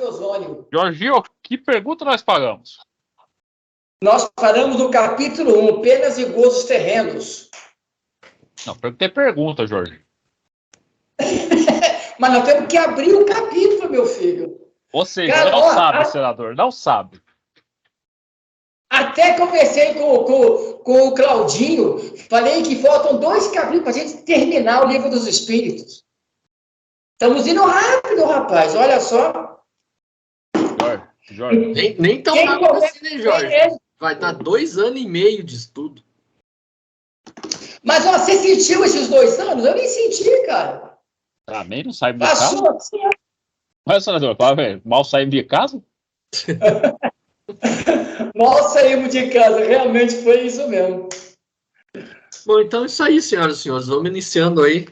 do ozônio. Jorginho, que pergunta nós pagamos? Nós paramos no capítulo 1, penas e gozos terrenos. Não, tem pergunta, Jorginho. Mas nós temos que abrir o capítulo, meu filho. Ou seja, não sabe, senador, não sabe. Até conversei com o Claudinho, falei que faltam 2 capítulos para a gente terminar o Livro dos Espíritos. Estamos indo rápido, rapaz, olha só. Jorge. Nem tão rápido assim, né, Jorge? Vai dar 2 anos e meio de estudo. Mas você sentiu esses 2 anos? Eu nem senti, cara. Também não saímos de casa. Assim. Mas, senador, mal saímos de casa? Mal saímos de casa, realmente foi isso mesmo. Bom, então é isso aí, senhoras e senhores. Vamos iniciando aí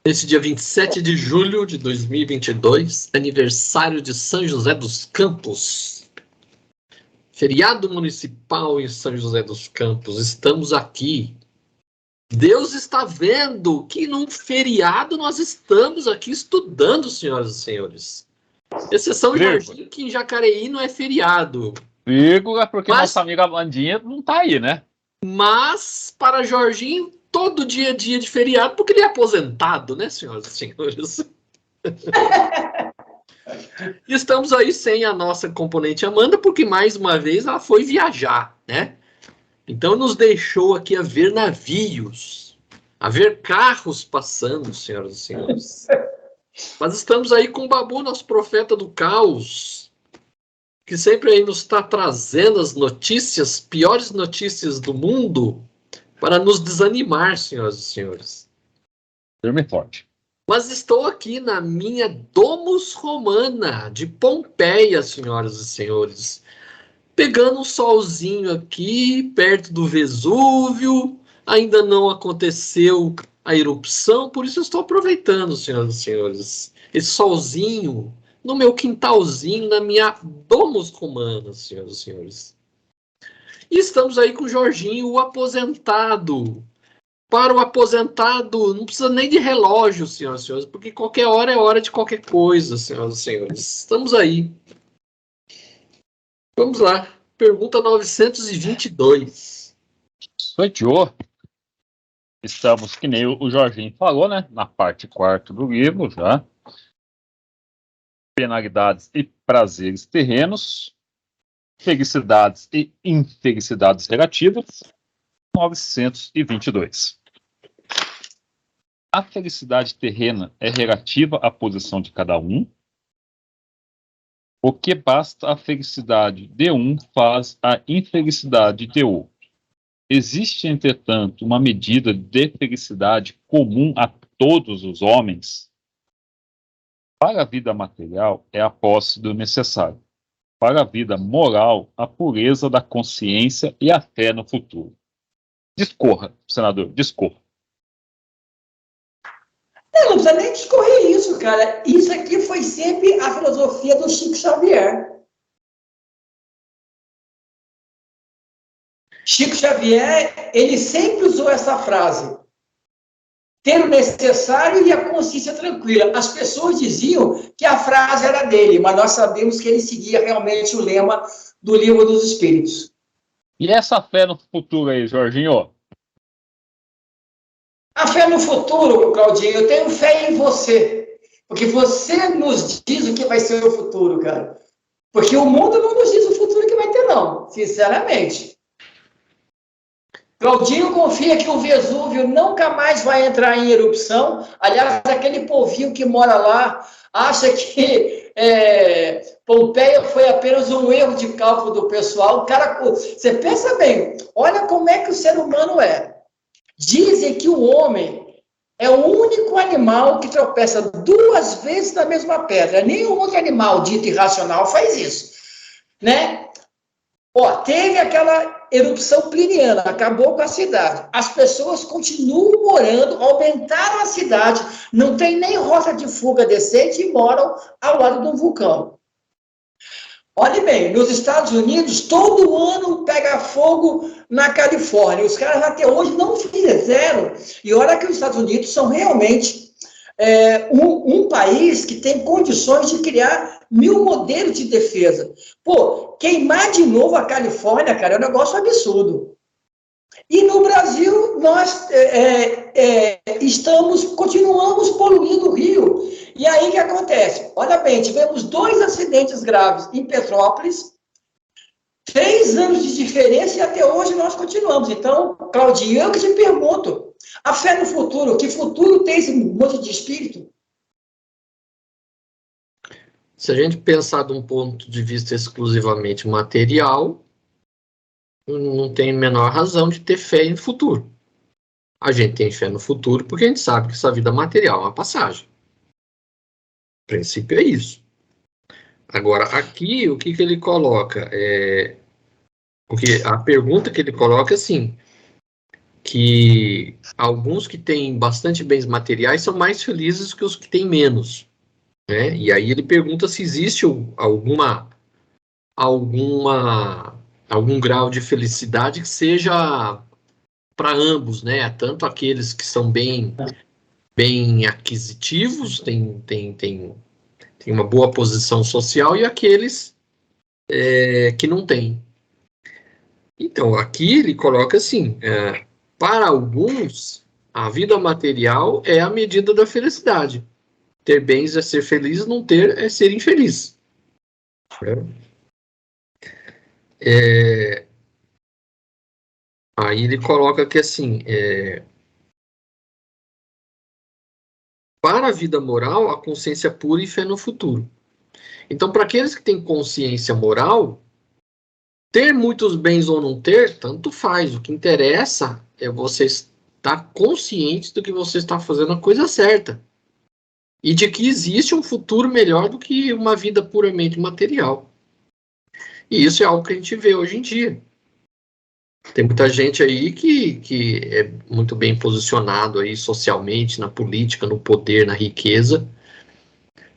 esse dia 27 de julho de 2022, aniversário de São José dos Campos. Feriado municipal em São José dos Campos. Estamos aqui. Deus está vendo que num feriado nós estamos aqui estudando, senhoras e senhores. Exceção Jorginho, que em Jacareí não é feriado. Vírgula, porque nossa amiga Amandinha não está aí, né? Mas, para Jorginho, todo dia é dia de feriado, porque ele é aposentado, né, senhoras e senhores? E estamos aí sem a nossa componente Amanda, porque mais uma vez ela foi viajar, né? Então nos deixou aqui a ver navios, a ver carros passando, senhoras e senhores. Mas estamos aí com o Babu, nosso profeta do caos, que sempre aí nos está trazendo as notícias, piores notícias do mundo, para nos desanimar, senhoras e senhores. Firme e forte. Mas estou aqui na minha Domus Romana, de Pompeia, senhoras e senhores. Pegando um solzinho aqui, perto do Vesúvio. Ainda não aconteceu a erupção, por isso eu estou aproveitando, senhoras e senhores, esse solzinho no meu quintalzinho, na minha Domus Romana, senhoras e senhores. E estamos aí com o Jorginho, o aposentado. Para o aposentado, não precisa nem de relógio, senhoras e senhores, porque qualquer hora é hora de qualquer coisa, senhoras e senhores. Estamos aí. Vamos lá. Pergunta 922. Sorteou. Estamos, que nem o Jorginho falou, né? Na parte 4ª do livro, já. Penalidades e prazeres terrenos. Felicidades e infelicidades relativas. 922. A felicidade terrena é relativa à posição de cada um. O que basta a felicidade de um faz a infelicidade de outro. Existe, entretanto, uma medida de felicidade comum a todos os homens? Para a vida material, é a posse do necessário. Para a vida moral, a pureza da consciência e a fé no futuro. Discorra, senador, discorra. Não precisa nem discorrer isso, cara. Isso aqui foi sempre a filosofia do Chico Xavier. Chico Xavier, ele sempre usou essa frase. Ter o necessário e a consciência tranquila. As pessoas diziam que a frase era dele, mas nós sabemos que ele seguia realmente o lema do Livro dos Espíritos. E essa fé no futuro aí, Jorginho? A fé no futuro, Claudinho, eu tenho fé em você. Porque você nos diz o que vai ser o futuro, cara. Porque o mundo não nos diz o futuro que vai ter, não. Sinceramente. Claudinho confia que o Vesúvio nunca mais vai entrar em erupção. Aliás, aquele povinho que mora lá acha que Pompeia foi apenas um erro de cálculo do pessoal. O cara, você pensa bem, olha como é que o ser humano é. Dizem que o homem é o único animal que tropeça 2 vezes na mesma pedra. Nenhum outro animal dito irracional faz isso, né? Teve aquela erupção pliniana, acabou com a cidade. As pessoas continuam morando, aumentaram a cidade, não tem nem rota de fuga decente e moram ao lado de um vulcão. Olhe bem, nos Estados Unidos, todo ano pega fogo na Califórnia. Os caras até hoje não fizeram. E olha que os Estados Unidos são realmente um país que tem condições de criar 1000 modelos de defesa. Pô, queimar de novo a Califórnia, cara, é um negócio absurdo. E no Brasil, nós continuamos poluindo o rio. E aí o que acontece? Olha bem, tivemos 2 acidentes graves em Petrópolis, 3 anos de diferença e até hoje nós continuamos. Então, Claudinho, eu que te pergunto, a fé no futuro, que futuro tem esse monte de espírito? Se a gente pensar de um ponto de vista exclusivamente material, não tem a menor razão de ter fé no futuro. A gente tem fé no futuro porque a gente sabe que essa vida material é uma passagem. O princípio é isso. Agora, aqui, o que ele coloca? Porque a pergunta que ele coloca é assim, que alguns que têm bastante bens materiais são mais felizes que os que têm menos. Né? E aí ele pergunta se existe algum grau de felicidade que seja para ambos, né? Tanto aqueles que são bem aquisitivos, têm uma boa posição social, e aqueles que não têm. Então, aqui ele coloca assim, para alguns, a vida material é a medida da felicidade. Ter bens é ser feliz, não ter é ser infeliz. Aí ele coloca que assim, para a vida moral, a consciência pura e fé no futuro. Então, para aqueles que têm consciência moral, ter muitos bens ou não ter, tanto faz. O que interessa é você estar consciente do que você está fazendo a coisa certa. E de que existe um futuro melhor do que uma vida puramente material. E isso é algo que a gente vê hoje em dia. Tem muita gente aí que é muito bem posicionado aí socialmente, na política, no poder, na riqueza,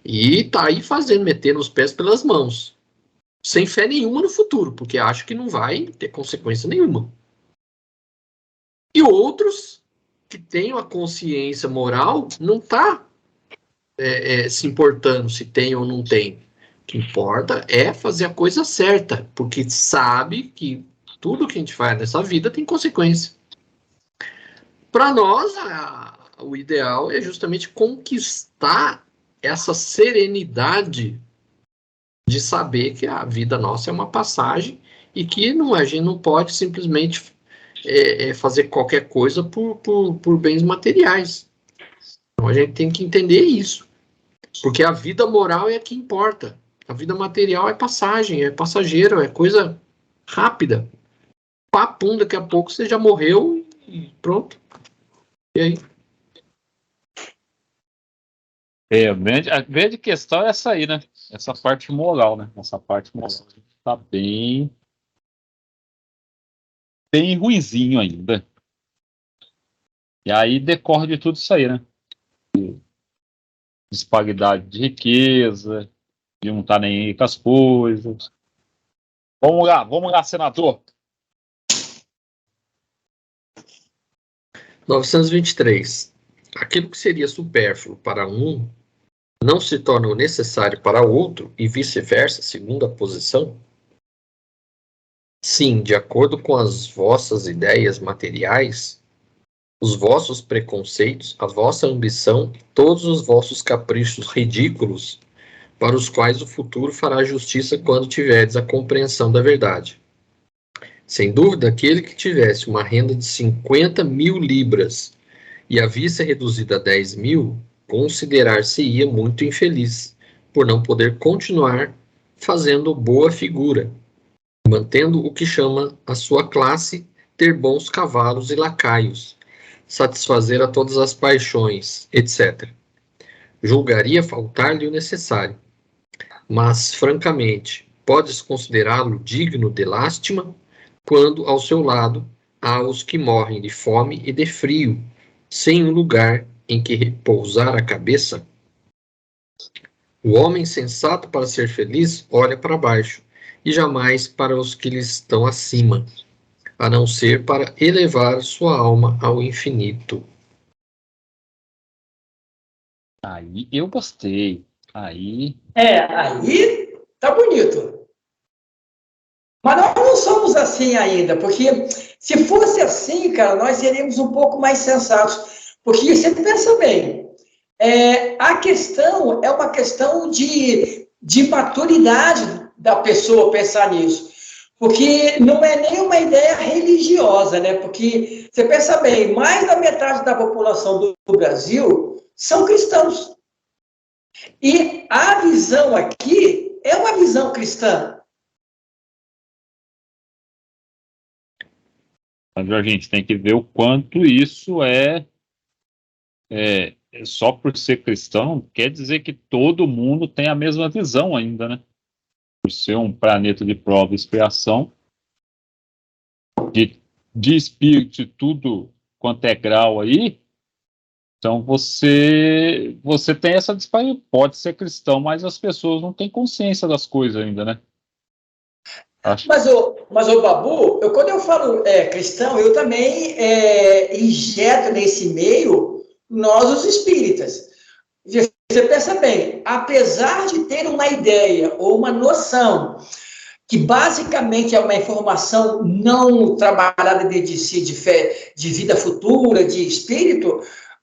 e tá aí metendo os pés pelas mãos, sem fé nenhuma no futuro, porque acha que não vai ter consequência nenhuma. E outros que têm a consciência moral não tá se importando se tem ou não tem. O que importa é fazer a coisa certa, porque sabe que tudo que a gente faz nessa vida tem consequência. Para nós, o ideal é justamente conquistar essa serenidade de saber que a vida nossa é uma passagem e que a gente não pode simplesmente fazer qualquer coisa por bens materiais. Então a gente tem que entender isso. Porque a vida moral é a que importa. A vida material é passagem, é passageiro, é coisa rápida. Papum, daqui a pouco você já morreu e pronto. E aí? A grande questão é essa aí, né? Essa parte moral, né? Essa parte moral tá bem ruinzinho ainda. E aí decorre de tudo isso aí, né? Disparidade de riqueza, de não estar nem aí com as coisas. Vamos lá, senador. 923. Aquilo que seria supérfluo para um não se torna necessário para outro e vice-versa, segundo a posição? Sim, de acordo com as vossas ideias materiais, os vossos preconceitos, a vossa ambição, todos os vossos caprichos ridículos, para os quais o futuro fará justiça quando tiverdes a compreensão da verdade. Sem dúvida, aquele que tivesse uma renda de 50.000 libras e a visse reduzida a 10.000, considerar-se-ia muito infeliz, por não poder continuar fazendo boa figura, mantendo o que chama a sua classe, ter bons cavalos e lacaios, satisfazer a todas as paixões, etc. Julgaria faltar-lhe o necessário. Mas, francamente, podes considerá-lo digno de lástima quando ao seu lado há os que morrem de fome e de frio, sem um lugar em que repousar a cabeça? O homem sensato, para ser feliz, olha para baixo, e jamais para os que lhe estão acima, a não ser para elevar sua alma ao infinito. Aí eu gostei. Aí. Aí tá bonito. Mas nós não somos assim ainda, porque se fosse assim, cara, nós seríamos um pouco mais sensatos. Porque você pensa bem, a questão é uma questão de maturidade da pessoa pensar nisso. Porque não é nem uma ideia religiosa, né? Porque você pensa bem, mais da metade da população do Brasil são cristãos. E a visão aqui é uma visão cristã. Mas a gente tem que ver o quanto isso só por ser cristão, quer dizer que todo mundo tem a mesma visão ainda, né? Por ser um planeta de prova e expiação, de espírito e tudo quanto é grau aí, então você tem essa disparidade. Pode ser cristão, mas as pessoas não têm consciência das coisas ainda, né? Acho. Mas o Babu, quando eu falo cristão, eu também injeto nesse meio nós, os espíritas. Você pensa bem, apesar de ter uma ideia ou uma noção que basicamente é uma informação não trabalhada de si, de fé, de vida futura, de espírito,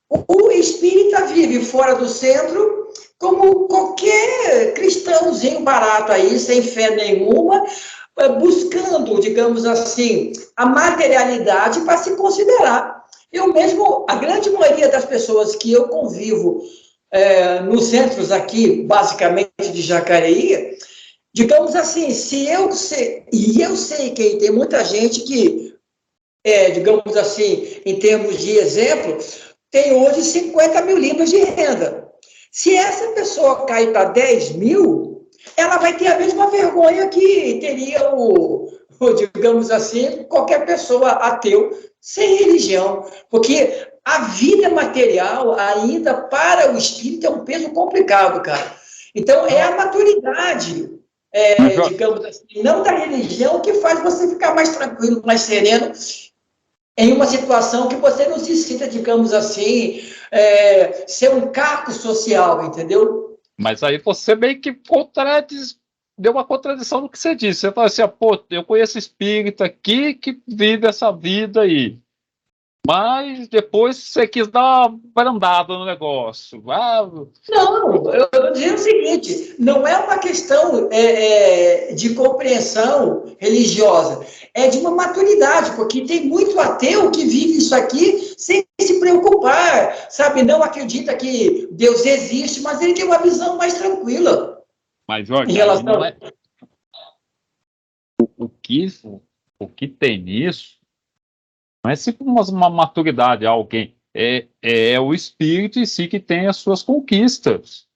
o espírita vive fora do centro como qualquer cristãozinho barato aí, sem fé nenhuma, buscando, digamos assim, a materialidade para se considerar. Eu mesmo, a grande maioria das pessoas que eu convivo nos centros aqui, basicamente de Jacareí, digamos assim, se eu sei, e eu sei que tem muita gente que, digamos assim, em termos de exemplo, tem hoje 50 mil libras de renda. Se essa pessoa cair para 10 mil, ela vai ter a mesma vergonha que teria digamos assim, qualquer pessoa ateu sem religião, porque a vida material ainda para o espírito é um peso complicado, cara. Então é a maturidade, digamos assim, não da religião, que faz você ficar mais tranquilo, mais sereno em uma situação que você não se sinta, digamos assim, ser um caco social, entendeu? Mas aí você meio que deu uma contradição no que você disse. Você fala assim, pô, eu conheço espírita aqui que vive essa vida aí. Mas depois você quis dar uma brandada no negócio. Não, eu estou dizendo o seguinte, não é uma questão de compreensão religiosa, é de uma maturidade, porque tem muito ateu que vive isso aqui sem se preocupar, sabe? Não acredita que Deus existe, mas ele tem uma visão mais tranquila. Mas, Jorge, em relação... não é... o que tem nisso não é sempre uma maturidade a alguém. É o espírito em si que tem as suas conquistas.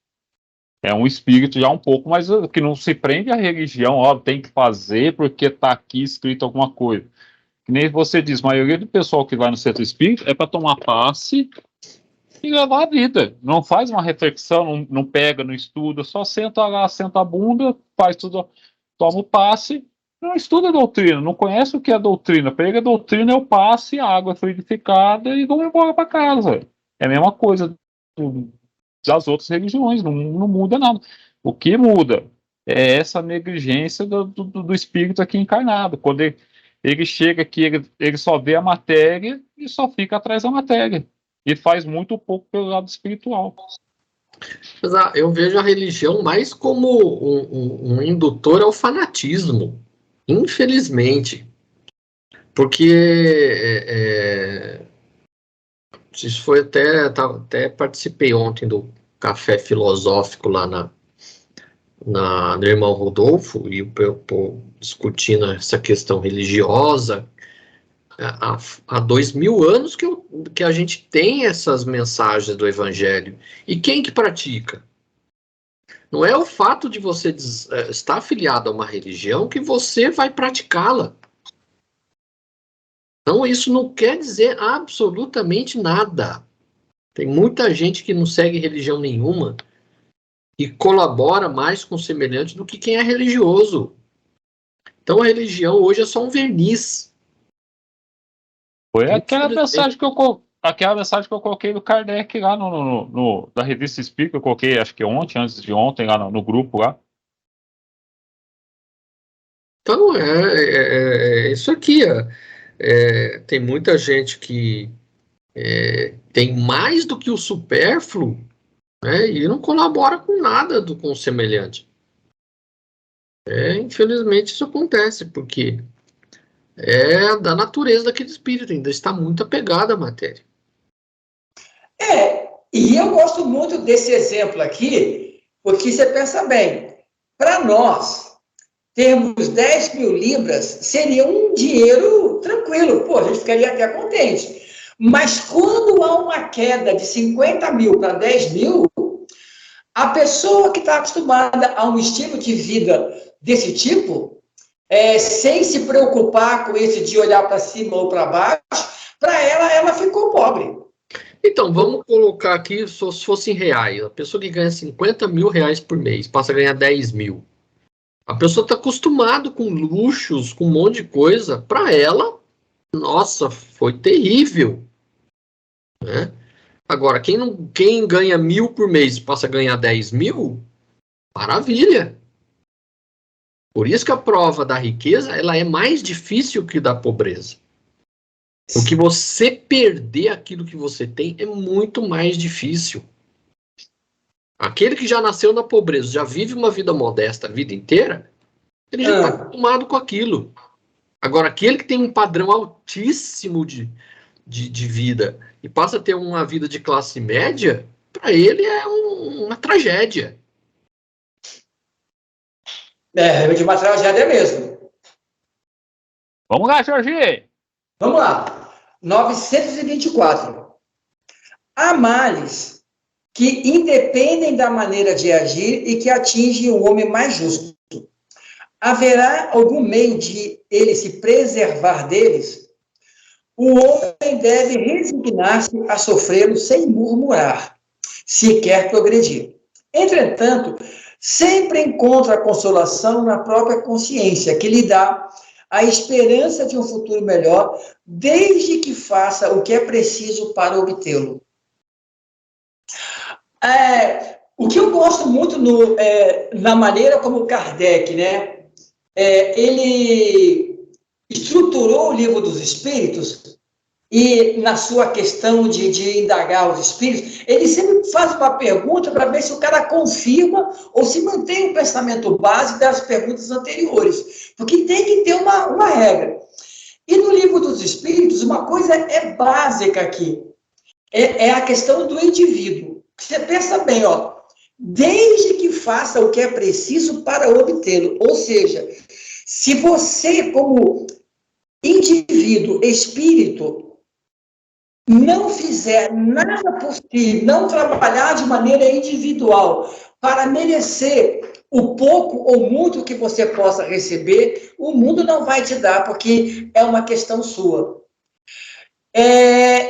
É um espírito já um pouco mais que não se prende à religião, ó, tem que fazer porque está aqui escrito alguma coisa. Que nem você diz, a maioria do pessoal que vai no centro espírita é para tomar passe e levar a vida. Não faz uma reflexão, não pega, não estuda, só senta lá, senta a bunda, faz tudo, toma o passe, não estuda a doutrina, não conhece o que é a doutrina. Pega a doutrina, é o passe, a água é fluidificada e vão embora para casa. É a mesma coisa das outras religiões, não muda nada. O que muda é essa negligência do espírito aqui encarnado. Quando ele chega aqui, ele só vê a matéria e só fica atrás da matéria. E faz muito pouco pelo lado espiritual. Mas eu vejo a religião mais como um indutor ao fanatismo, infelizmente. Porque isso foi até participei ontem do café filosófico lá no irmão Rodolfo, e o discutindo essa questão religiosa. Há 2000 anos que a gente tem essas mensagens do Evangelho. E quem que pratica? Não é o fato de você estar afiliado a uma religião que você vai praticá-la. Então, isso não quer dizer absolutamente nada. Tem muita gente que não segue religião nenhuma e colabora mais com o semelhante do que quem é religioso. Então, a religião hoje é só um verniz. Foi aquela mensagem que eu aquela mensagem que eu coloquei do Kardec lá da Revista Espírita, que eu coloquei, acho que antes de ontem, lá no grupo lá. Então, é isso aqui. Tem muita gente que tem mais do que o supérfluo, né, e não colabora com nada com o semelhante. Infelizmente isso acontece, porque é da natureza daquele espírito, ainda está muito apegado à matéria. E eu gosto muito desse exemplo aqui, porque você pensa bem, para nós, termos 10 mil libras seria um dinheiro tranquilo, pô, a gente ficaria até contente. Mas quando há uma queda de 50 mil para 10 mil, a pessoa que está acostumada a um estilo de vida desse tipo, sem se preocupar com esse de olhar para cima ou para baixo, para ela ficou pobre. Então, vamos colocar aqui, se fosse em reais, a pessoa que ganha 50 mil reais por mês, passa a ganhar 10 mil. A pessoa está acostumada com luxos, com um monte de coisa. Para ela, nossa, foi terrível, né? Agora, quem ganha 1.000 por mês passa a ganhar 10 mil, maravilha. Por isso que a prova da riqueza ela é mais difícil que da pobreza. Porque você perder aquilo que você tem é muito mais difícil. Aquele que já nasceu na pobreza, já vive uma vida modesta a vida inteira, ele já está acostumado com aquilo. Agora, aquele que tem um padrão altíssimo de vida e passa a ter uma vida de classe média, para ele é uma tragédia. De uma tragédia mesmo. Vamos lá, Jorge! Vamos lá. 924. Há males que independem da maneira de agir e que atingem o homem mais justo. Haverá algum meio de ele se preservar deles? O homem deve resignar-se a sofrê-lo sem murmurar, se quer progredir. Entretanto, sempre encontra consolação na própria consciência, que lhe dá a esperança de um futuro melhor, desde que faça o que é preciso para obtê-lo. O que eu gosto muito na maneira como Kardec, né, ele estruturou o Livro dos Espíritos e na sua questão de indagar os espíritos, ele sempre faz uma pergunta para ver se o cara confirma ou se mantém o pensamento base das perguntas anteriores, porque tem que ter uma regra. E no Livro dos Espíritos, uma coisa é básica aqui, é a questão do indivíduo. Você pensa bem, ó, desde que faça o que é preciso para obtê-lo, ou seja, se você, como indivíduo, espírito, não fizer nada possível, não trabalhar de maneira individual para merecer o pouco ou muito que você possa receber, o mundo não vai te dar, porque é uma questão sua.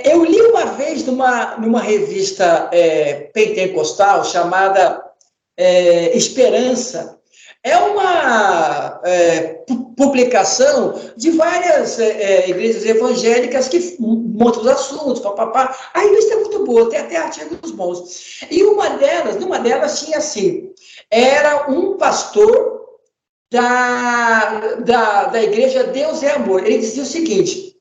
Eu li uma vez numa revista pentecostal chamada Esperança. É uma publicação de várias igrejas evangélicas que montam os assuntos, papapá. A revista é muito boa, tem até artigos bons. E numa delas tinha assim, era um pastor da igreja Deus é Amor. Ele dizia o seguinte: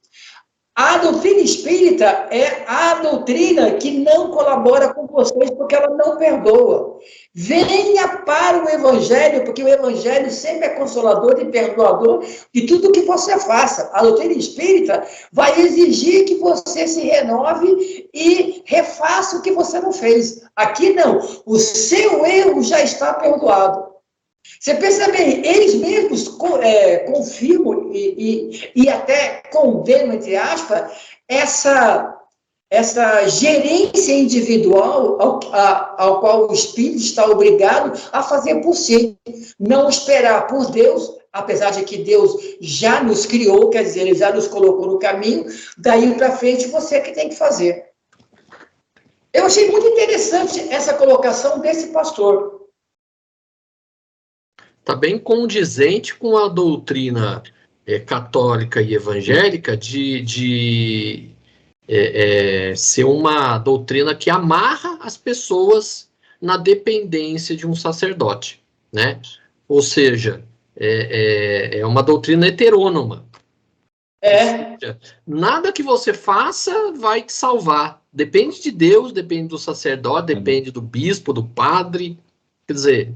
a doutrina espírita é a doutrina que não colabora com vocês porque ela não perdoa. Venha para o Evangelho, porque o Evangelho sempre é consolador e perdoador de tudo que você faça. A doutrina espírita vai exigir que você se renove e refaça o que você não fez. Aqui não. O seu erro já está perdoado. Você pensa bem, eles mesmos confirmam e até condenam, entre aspas, essa gerência individual ao qual o espírito está obrigado a fazer por si. Não esperar por Deus, apesar de que Deus já nos criou, quer dizer, Ele já nos colocou no caminho, daí para frente você que tem que fazer. Eu achei muito interessante essa colocação desse pastor. Está bem condizente com a doutrina católica e evangélica de ser uma doutrina que amarra as pessoas na dependência de um sacerdote, né? Ou seja, é uma doutrina heterônoma. É. Nada que você faça vai te salvar. Depende de Deus, depende do sacerdote, depende do bispo, do padre. Quer dizer,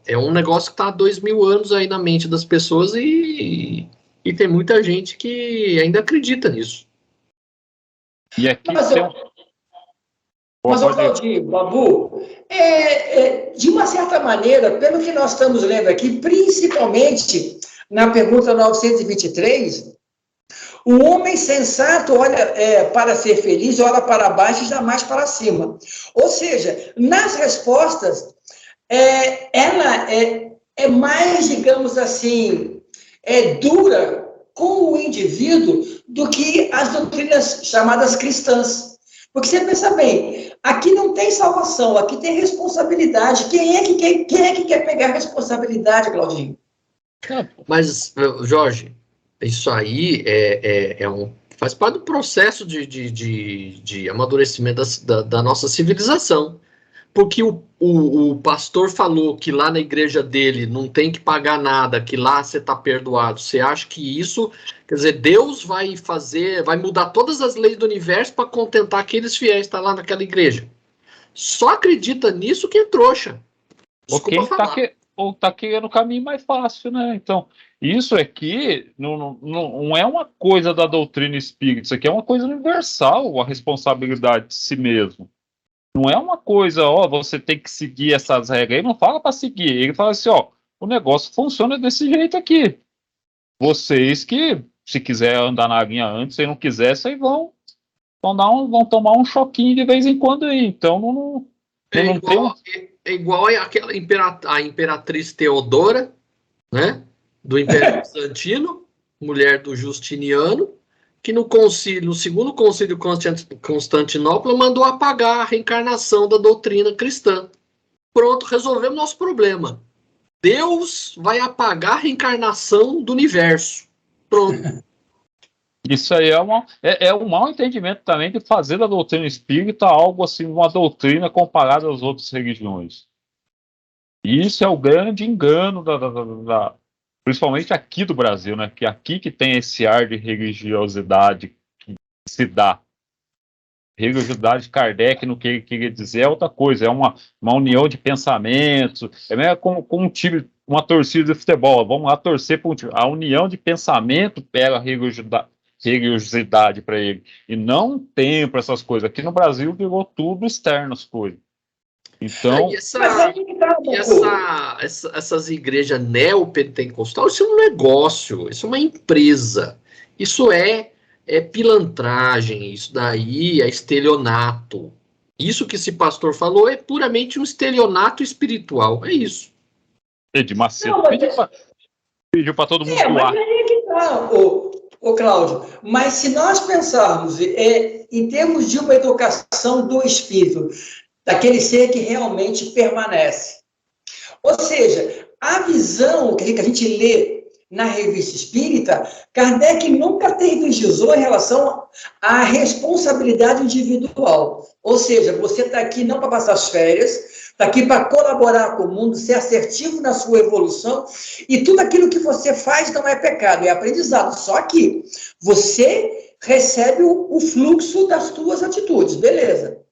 é um negócio que está há 2000 anos aí na mente das pessoas e tem muita gente que ainda acredita nisso. E aqui Mas, tem um... Mas, Pode ir. Claudinho, Babu, de uma certa maneira, pelo que nós estamos lendo aqui, principalmente na pergunta 923, o homem sensato olha para ser feliz, olha para baixo e jamais para cima. Ou seja, nas respostas, ela é mais, digamos assim, dura com o indivíduo do que as doutrinas chamadas cristãs. Porque você pensa bem, aqui não tem salvação, aqui tem responsabilidade. Quem é que quer pegar a responsabilidade, Claudinho? Mas, Jorge, isso aí faz parte do processo de amadurecimento da nossa civilização. Porque o pastor falou que lá na igreja dele não tem que pagar nada, que lá você está perdoado. Você acha que isso, quer dizer, Deus vai mudar todas as leis do universo para contentar aqueles fiéis que estão lá naquela igreja? Só acredita nisso quem é trouxa. Desculpa falar. Ou tá querendo o caminho mais fácil, né? Então, isso aqui não é uma coisa da doutrina espírita, isso aqui é uma coisa universal, a responsabilidade de si mesmo. Não é uma coisa, você tem que seguir essas regras. Ele não fala para seguir, ele fala assim, o negócio funciona desse jeito aqui. Vocês que, se quiser andar na linha antes, se não quiser, vocês vão tomar um choquinho de vez em quando aí. Então, não igual aquela a imperatriz Teodora, né? Do Império Bizantino, mulher do Justiniano, que no segundo concílio de Constantinopla mandou apagar a reencarnação da doutrina cristã. Pronto, resolvemos nosso problema. Deus vai apagar a reencarnação do universo. Pronto. Isso aí é um mau entendimento também de fazer da doutrina espírita algo assim, uma doutrina comparada às outras religiões. E isso é o grande engano principalmente aqui do Brasil, né? Que aqui que tem esse ar de religiosidade que se dá. Religiosidade de Kardec, no que ele queria dizer, é outra coisa, é uma união de pensamentos, é mesmo como um time, uma torcida de futebol, vamos lá torcer para um time. A união de pensamento pega a religiosidade para ele, e não tem para essas coisas. Aqui no Brasil virou tudo externo as coisas. Então, essas igrejas neopentecostais, isso é um negócio, isso é uma empresa, isso é pilantragem, isso daí é estelionato. Isso que esse pastor falou é puramente um estelionato espiritual, é isso. Edi Macedo pediu para todo mundo doar. Mas aí que tá, ô Cláudio, mas se nós pensarmos em termos de uma educação do espírito, daquele ser que realmente permanece. Ou seja, a visão que a gente lê na revista espírita, Kardec nunca tergiversou em relação à responsabilidade individual. Ou seja, você está aqui não para passar as férias, está aqui para colaborar com o mundo, ser assertivo na sua evolução, e tudo aquilo que você faz não é pecado, é aprendizado. Só que você recebe o fluxo das suas atitudes, beleza?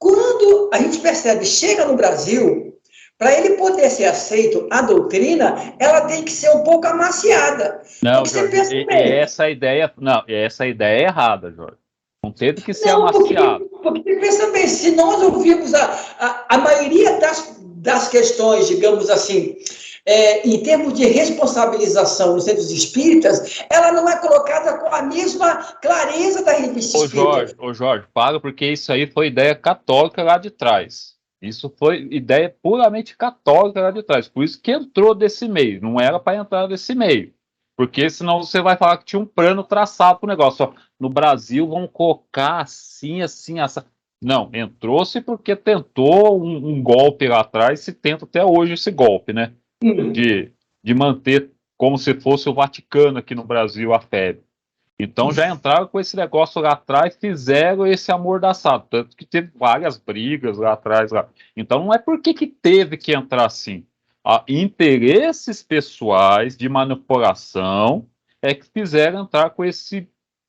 Quando a gente percebe, chega no Brasil, para ele poder ser aceito, a doutrina, ela tem que ser um pouco amaciada. Não, Jorge, essa ideia é errada, Jorge. Não teve que ser amaciado. Porque pensa bem, se nós ouvirmos a maioria das questões, digamos assim, em termos de responsabilização nos centros espíritas, ela não é colocada com a mesma clareza da revista espírita. Ô Jorge, para, porque isso aí foi ideia católica lá de trás. Isso foi ideia puramente católica lá de trás. Por isso que entrou desse meio. Não era para entrar desse meio. Porque senão você vai falar que tinha um plano traçado para o negócio. Ó, no Brasil vamos colocar assim, assim, assim. Não, entrou-se porque tentou um golpe lá atrás, se tenta até hoje esse golpe, né? De manter como se fosse o Vaticano aqui no Brasil a febre. Então já entraram com esse negócio lá atrás, fizeram esse amordaçado, tanto que teve várias brigas lá atrás. Lá. Então não é porque que teve que entrar assim. Há interesses pessoais de manipulação é que fizeram entrar com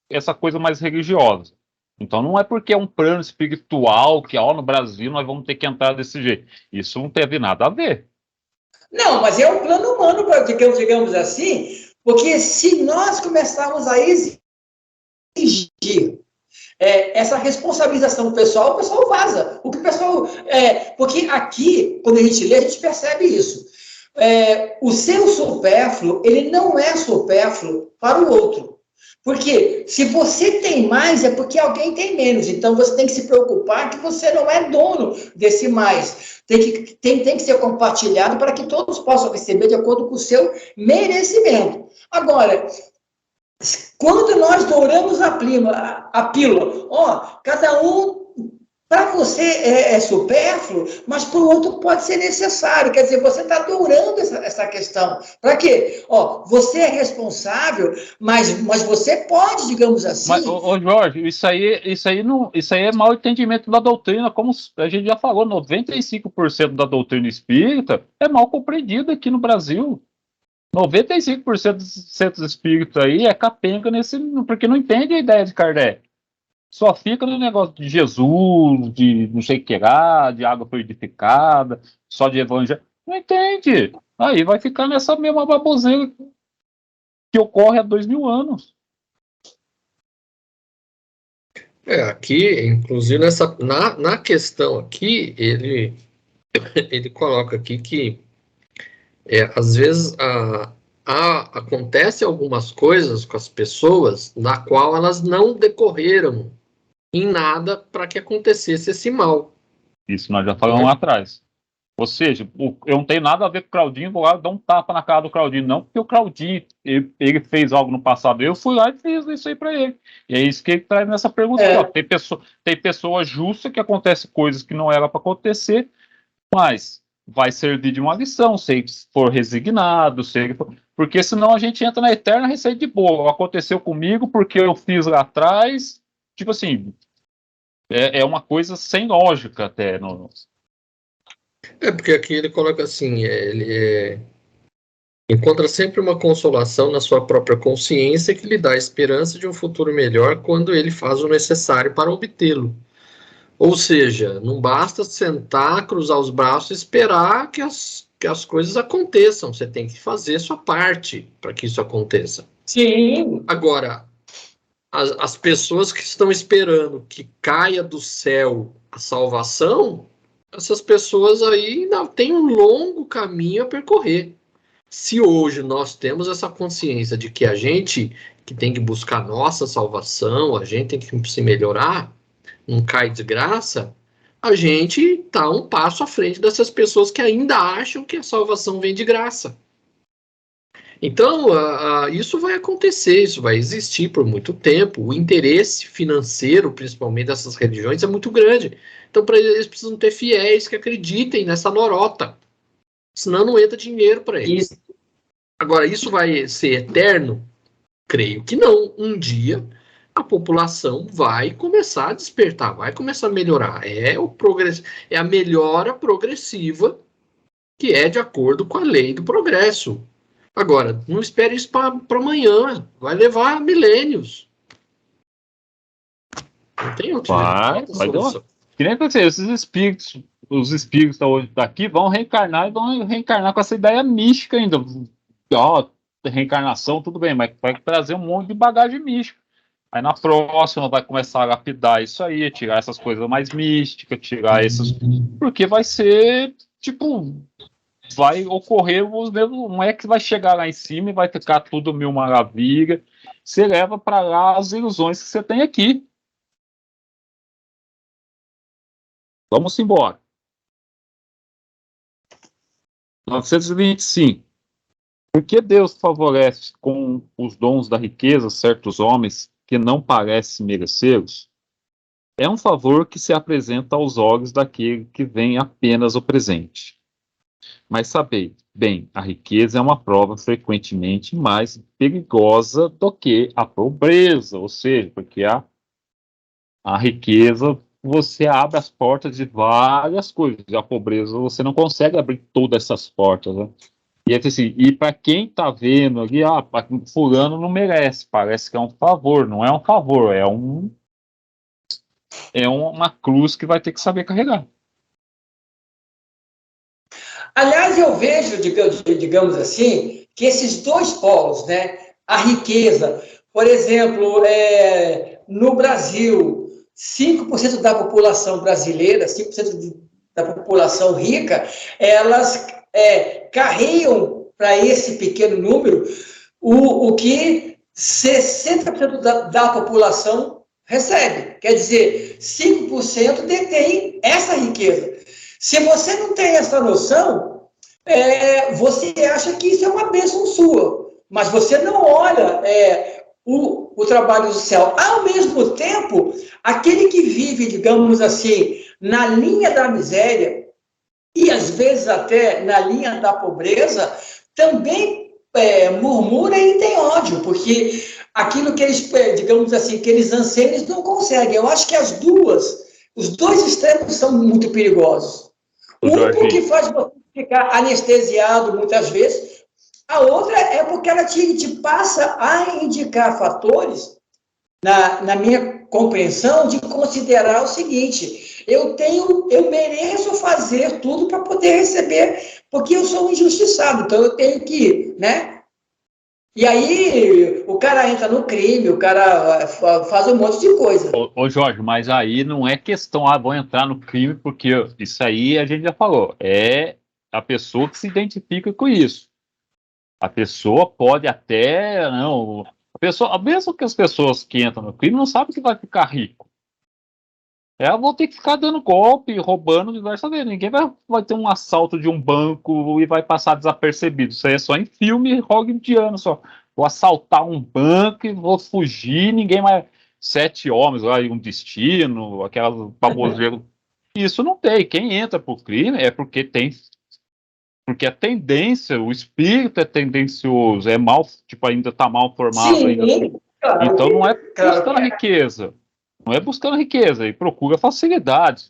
essa coisa mais religiosa. Então não é porque é um plano espiritual que ó, no Brasil nós vamos ter que entrar desse jeito. Isso não teve nada a ver. Não, mas é um plano humano, digamos assim, porque se nós começarmos a exigir essa responsabilização do pessoal, o pessoal vaza. O que o pessoal. Porque aqui, quando a gente lê, a gente percebe isso. O seu supérfluo, ele não é supérfluo para o outro. Porque se você tem mais, é porque alguém tem menos. Então você tem que se preocupar que você não é dono desse mais. Tem que ser compartilhado para que todos possam receber de acordo com o seu merecimento. Agora, quando nós douramos a pílula, cada um, para você é supérfluo, mas para o outro pode ser necessário. Quer dizer, você está dourando essa questão. Para quê? Você é responsável, mas você pode, digamos assim... Mas, Jorge, isso aí é mau entendimento da doutrina, como a gente já falou, 95% da doutrina espírita é mal compreendida aqui no Brasil. 95% dos centros espíritas aí é capenga porque não entende a ideia de Kardec. Só fica no negócio de Jesus, de não sei o que lá, de água fluidificada, só de evangelho. Não entende. Aí vai ficar nessa mesma baboseira que ocorre há 2000 anos. Aqui, inclusive, na questão aqui, ele coloca aqui que às vezes acontece algumas coisas com as pessoas na qual elas não decorreram em nada para que acontecesse esse mal. Isso nós já falamos lá atrás. Ou seja, eu não tenho nada a ver com o Claudinho, vou lá dar um tapa na cara do Claudinho. Não porque o Claudinho ele fez algo no passado. Eu fui lá e fiz isso aí para ele. E é isso que ele traz nessa pergunta. Tem pessoa justa que acontece coisas que não era para acontecer, mas vai servir de uma lição se for resignado, porque senão a gente entra na eterna receita de bolo. Aconteceu comigo porque eu fiz lá atrás. Tipo assim, é uma coisa sem lógica até. Porque aqui ele coloca assim, encontra sempre uma consolação na sua própria consciência que lhe dá a esperança de um futuro melhor quando ele faz o necessário para obtê-lo. Ou seja, não basta sentar, cruzar os braços e esperar que as coisas aconteçam. Você tem que fazer a sua parte para que isso aconteça. Sim. Agora, as pessoas que estão esperando que caia do céu a salvação, essas pessoas aí ainda têm um longo caminho a percorrer. Se hoje nós temos essa consciência de que a gente que tem que buscar nossa salvação, a gente tem que se melhorar, não cai de graça, a gente está um passo à frente dessas pessoas que ainda acham que a salvação vem de graça. Então, isso vai acontecer, isso vai existir por muito tempo. O interesse financeiro, principalmente dessas religiões, é muito grande. Então, para eles precisam ter fiéis que acreditem nessa lorota. Senão não entra dinheiro para eles. Isso. Agora, isso vai ser eterno? Creio que não. Um dia, a população vai começar a despertar, vai começar a melhorar. É a melhora progressiva que é de acordo com a lei do progresso. Agora, não espere isso para amanhã. Vai levar milênios. Não tem outra solução. Que nem você, os espíritos daqui vão reencarnar e vão reencarnar com essa ideia mística ainda. Reencarnação, tudo bem, mas vai trazer um monte de bagagem mística. Aí na próxima vai começar a lapidar isso aí, tirar essas coisas mais místicas, tirar esses... Porque vai ser, vai ocorrer os mesmos... Não é que vai chegar lá em cima e vai ficar tudo mil maravilha. Você leva para lá as ilusões que você tem aqui. Vamos embora. 925. Por que Deus favorece com os dons da riqueza certos homens que não parecem merecê-los? É um favor que se apresenta aos olhos daquele que vem apenas o presente. Mas sabei, bem, a riqueza é uma prova frequentemente mais perigosa do que a pobreza, ou seja, porque a riqueza você abre as portas de várias coisas, e a pobreza você não consegue abrir todas essas portas, né? E assim, e para quem está vendo ali, fulano não merece, parece que é um favor, não é um favor, é uma cruz que vai ter que saber carregar. Aliás, eu vejo, digamos assim, que esses dois polos, né, a riqueza, por exemplo, no Brasil, 5% da população brasileira, 5% da população rica, elas carregam para esse pequeno número o que 60% da população recebe. Quer dizer, 5% detém essa riqueza. Se você não tem essa noção, você acha que isso é uma bênção sua, mas você não olha o trabalho social. Ao mesmo tempo, aquele que vive, digamos assim, na linha da miséria, e às vezes até na linha da pobreza, também murmura e tem ódio, porque aquilo que eles, digamos assim, que eles anseiam, eles não conseguem. Eu acho que os dois extremos são muito perigosos. Um porque faz você ficar anestesiado muitas vezes, a outra é porque ela te passa a indicar fatores, na minha compreensão, de considerar o seguinte: eu mereço fazer tudo para poder receber, porque eu sou um injustiçado, então eu tenho que, né? E aí o cara entra no crime, o cara faz um monte de coisa. Ô Jorge, mas aí não é questão, vou entrar no crime, porque isso aí a gente já falou, é a pessoa que se identifica com isso. A pessoa pode até, não, mesmo que as pessoas que entram no crime não sabem que vai ficar rico. Elas vão ter que ficar dando golpe, roubando diversas vezes. Ninguém vai ter um assalto de um banco e vai passar desapercebido. Isso aí é só em filme hollywoodiano só. Vou assaltar um banco e vou fugir, ninguém mais. 7 homens lá e um destino, aquelas baboseiras. Isso não tem. Quem entra pro crime é porque tem. Porque a tendência, o espírito é tendencioso, é mal, tipo, ainda tá mal formado. Sim, ainda. claro, Então não é claro. buscando riqueza. Não é buscando riqueza, ele procura facilidade,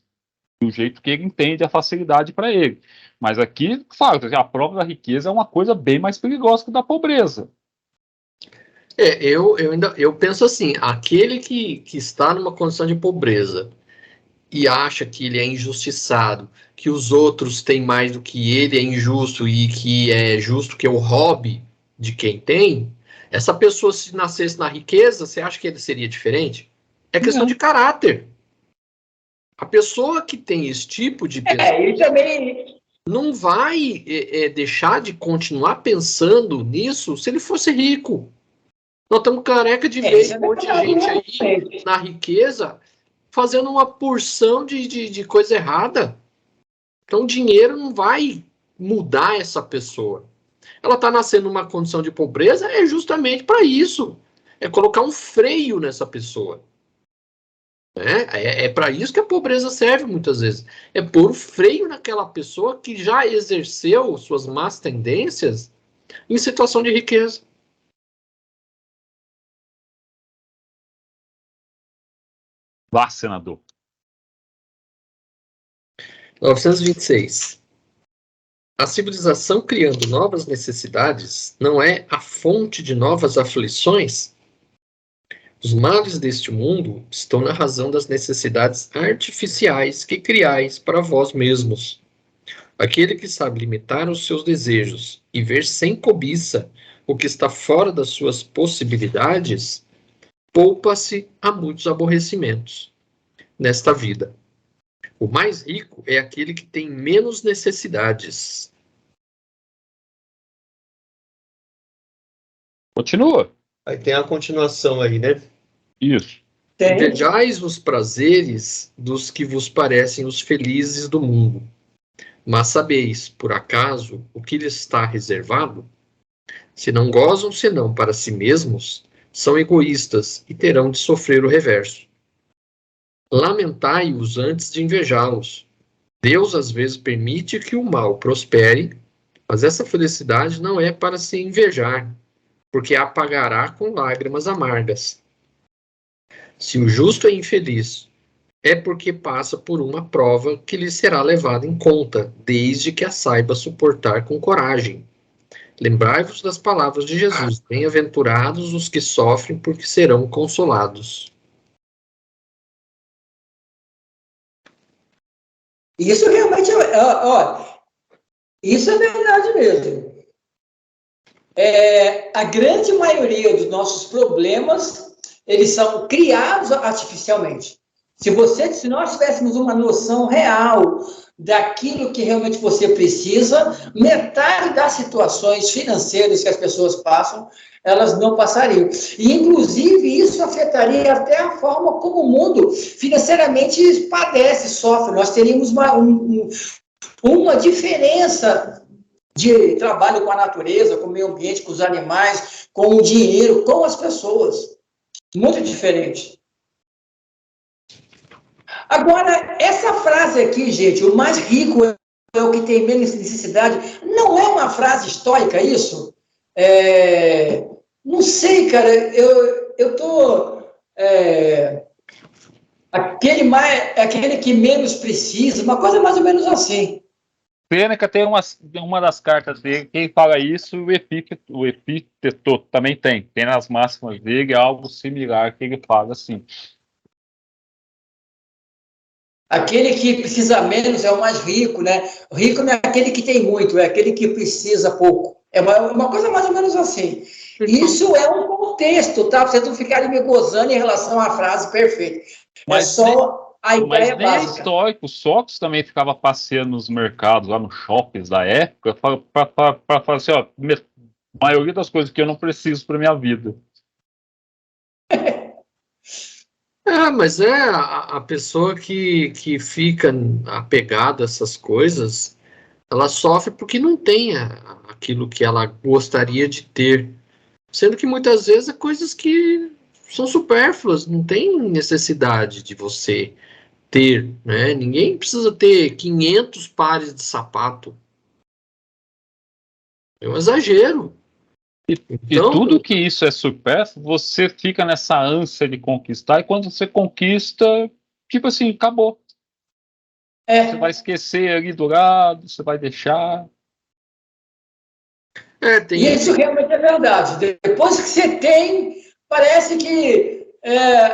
do jeito que ele entende a facilidade para ele. Mas aqui, claro, a prova da riqueza é uma coisa bem mais perigosa que da pobreza. Eu penso assim, aquele que está numa condição de pobreza e acha que ele é injustiçado, que os outros têm mais do que ele, é injusto e que é justo que eu roube de quem tem, essa pessoa, se nascesse na riqueza, você acha que ele seria diferente? É questão de caráter. A pessoa que tem esse tipo de pensamento também não vai deixar de continuar pensando nisso se ele fosse rico. Nós estamos careca de ver um monte de gente aí na riqueza fazendo uma porção de coisa errada. Então, o dinheiro não vai mudar essa pessoa. Ela está nascendo numa condição de pobreza, é justamente para isso. É colocar um freio nessa pessoa. É para isso que a pobreza serve muitas vezes. É pôr o freio naquela pessoa que já exerceu suas más tendências em situação de riqueza. Vá, senador. 926. A civilização criando novas necessidades não é a fonte de novas aflições? Os males deste mundo estão na razão das necessidades artificiais que criais para vós mesmos. Aquele que sabe limitar os seus desejos e ver sem cobiça o que está fora das suas possibilidades, poupa-se a muitos aborrecimentos nesta vida. O mais rico é aquele que tem menos necessidades. Continua. Aí tem a continuação aí, né? Isso. Invejais os prazeres dos que vos parecem os felizes do mundo. Mas sabeis, por acaso, o que lhes está reservado? Se não gozam senão para si mesmos, são egoístas e terão de sofrer o reverso. Lamentai-os antes de invejá-los. Deus às vezes permite que o mal prospere Mas essa felicidade não é para se invejar, porque a pagará com lágrimas amargas. Se o justo é infeliz, é porque passa por uma prova que lhe será levada em conta, desde que a saiba suportar com coragem. Lembrai-vos das palavras de Jesus: bem-aventurados os que sofrem, porque serão consolados. Isso realmente isso é verdade mesmo. A grande maioria dos nossos problemas, eles são criados artificialmente. Se nós tivéssemos uma noção real daquilo que realmente você precisa, metade das situações financeiras que as pessoas passam, elas não passariam. E, inclusive, isso afetaria até a forma como o mundo financeiramente padece, sofre. Nós teríamos uma diferença de trabalho com a natureza, com o meio ambiente, com os animais, com o dinheiro, com as pessoas. Muito diferente. Agora, essa frase aqui, gente, o mais rico é o que tem menos necessidade, não é uma frase histórica isso? Não sei, cara, eu tô... aquele que menos precisa, uma coisa mais ou menos assim. Sêneca tem uma das cartas dele, quem fala isso, o Epíteto também tem nas máximas dele algo similar que ele fala assim. Aquele que precisa menos é o mais rico, né? O rico não é aquele que tem muito, é aquele que precisa pouco. É uma coisa mais ou menos assim. Isso é um contexto, tá? Pra vocês não ficarem me gozando em relação à frase perfeita. Mas é só a ideia nem é básica. histórico. Sócrates também ficava passeando nos mercados, lá nos shoppings da época, para falar assim, ó, a maioria das coisas que eu não preciso para minha vida. Mas a pessoa que fica apegada a essas coisas, ela sofre porque não tem aquilo que ela gostaria de ter. Sendo que muitas vezes é coisas que são supérfluas, não tem necessidade de você ter, né? Ninguém precisa ter 500 pares de sapato. É um exagero. E tudo que isso é supérfluo, você fica nessa ânsia de conquistar, e quando você conquista, tipo assim, acabou. Você vai esquecer ali do lado, você vai deixar. E isso realmente é verdade. Depois que você tem, parece que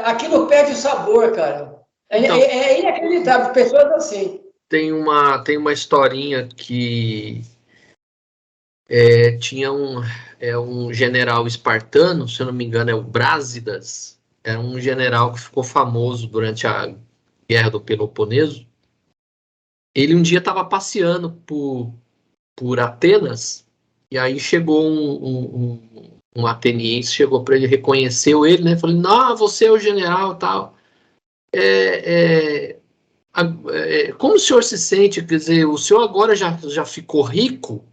aquilo perde o sabor, cara. Então, é inacreditável, pessoas assim. Tem uma historinha que tinha um general espartano, se eu não me engano, é o Brásidas. Era um general que ficou famoso durante a Guerra do Peloponeso. Ele um dia estava passeando por Atenas, e aí chegou um ateniense, chegou para ele, reconheceu ele, né? Falou: não, você é o general, tal. Como o senhor se sente? Quer dizer, o senhor agora já ficou rico?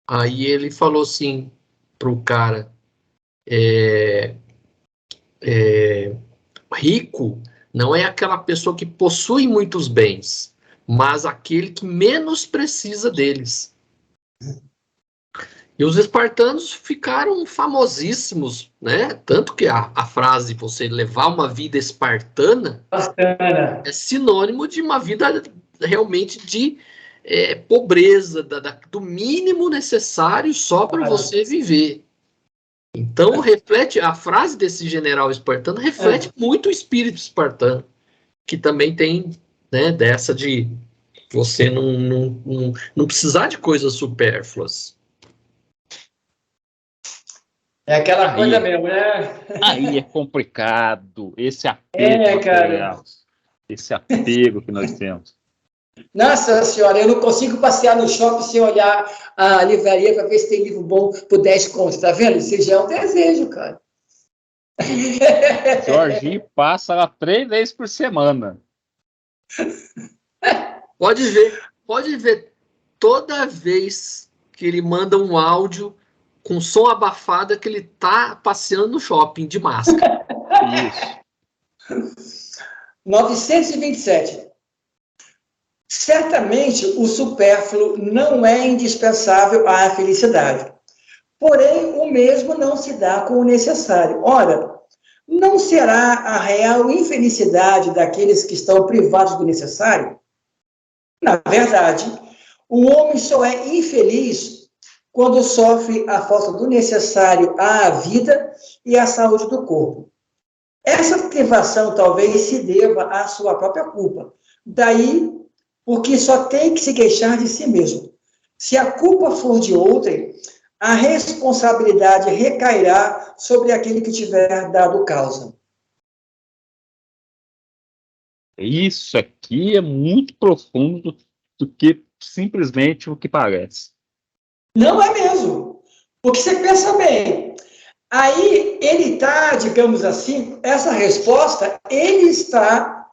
Aí ele falou assim pro cara: rico não é aquela pessoa que possui muitos bens, mas aquele que menos precisa deles. E os espartanos ficaram famosíssimos, né? Tanto que a frase você levar uma vida espartana é sinônimo de uma vida realmente de pobreza, do mínimo necessário só para você viver. Então, a frase desse general espartano reflete muito o espírito espartano, que também tem, né, dessa de você não precisar de coisas supérfluas. É aquela coisa mesmo, né? Aí é complicado. Esse apego, cara. Esse apego que nós temos. Nossa senhora, eu não consigo passear no shopping sem olhar a livraria para ver se tem livro bom por 10 contos, tá vendo? Isso já é um desejo, cara. Jorginho passa lá 3 vezes por semana. Pode ver. Toda vez que ele manda um áudio com som abafado, é que ele tá passeando no shopping de máscara. Isso. 927. Certamente, o supérfluo não é indispensável à felicidade. Porém, o mesmo não se dá com o necessário. Ora, não será a real infelicidade daqueles que estão privados do necessário? Na verdade, o homem só é infeliz quando sofre a falta do necessário à vida e à saúde do corpo. Essa privação talvez se deva à sua própria culpa. Daí, porque só tem que se queixar de si mesmo. Se a culpa for de outrem, a responsabilidade recairá sobre aquele que tiver dado causa. Isso aqui é muito profundo do que simplesmente o que parece. Não é mesmo. Porque você pensa bem, aí ele está, digamos assim, essa resposta, ele está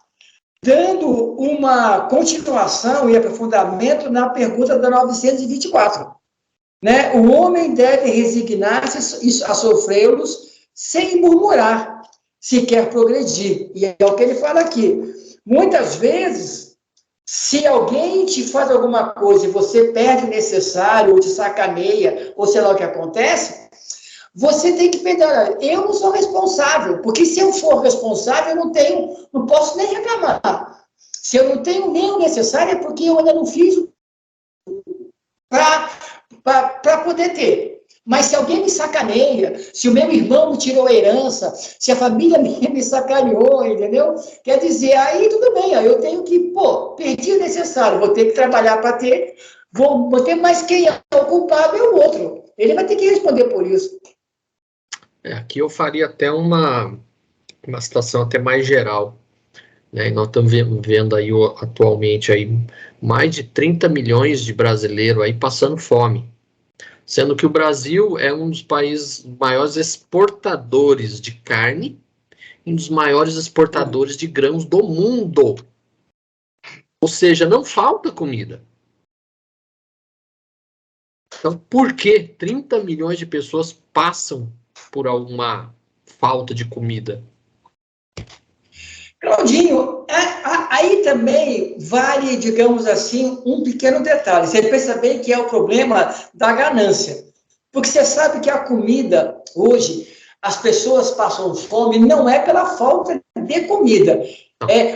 dando uma continuação e aprofundamento na pergunta da 924. Né? O homem deve resignar-se a sofrê-los sem murmurar, se quer progredir. E é o que ele fala aqui. Muitas vezes, se alguém te faz alguma coisa e você perde o necessário, ou te sacaneia, ou sei lá o que acontece, você tem que pensar, eu não sou responsável, porque se eu for responsável, eu não posso nem reclamar. Se eu não tenho nem o necessário, é porque eu ainda não fiz para poder ter. Mas se alguém me sacaneia, se o meu irmão me tirou a herança, se a família minha me sacaneou, entendeu? Quer dizer, aí tudo bem, aí eu tenho que, perdi o necessário, vou ter que trabalhar para ter, vou ter, mas quem é o culpado é o outro. Ele vai ter que responder por isso. Aqui eu faria até uma situação até mais geral, né? E nós estamos vendo aí atualmente aí mais de 30 milhões de brasileiros aí passando fome, sendo que o Brasil é um dos países maiores exportadores de carne e um dos maiores exportadores de grãos do mundo. Ou seja, não falta comida. Então, por que 30 milhões de pessoas passam por alguma falta de comida? Claudinho, aí também vale, digamos assim, um pequeno detalhe. Você pensa bem que é o problema da ganância. Porque você sabe que a comida, hoje, as pessoas passam fome, não é pela falta de comida.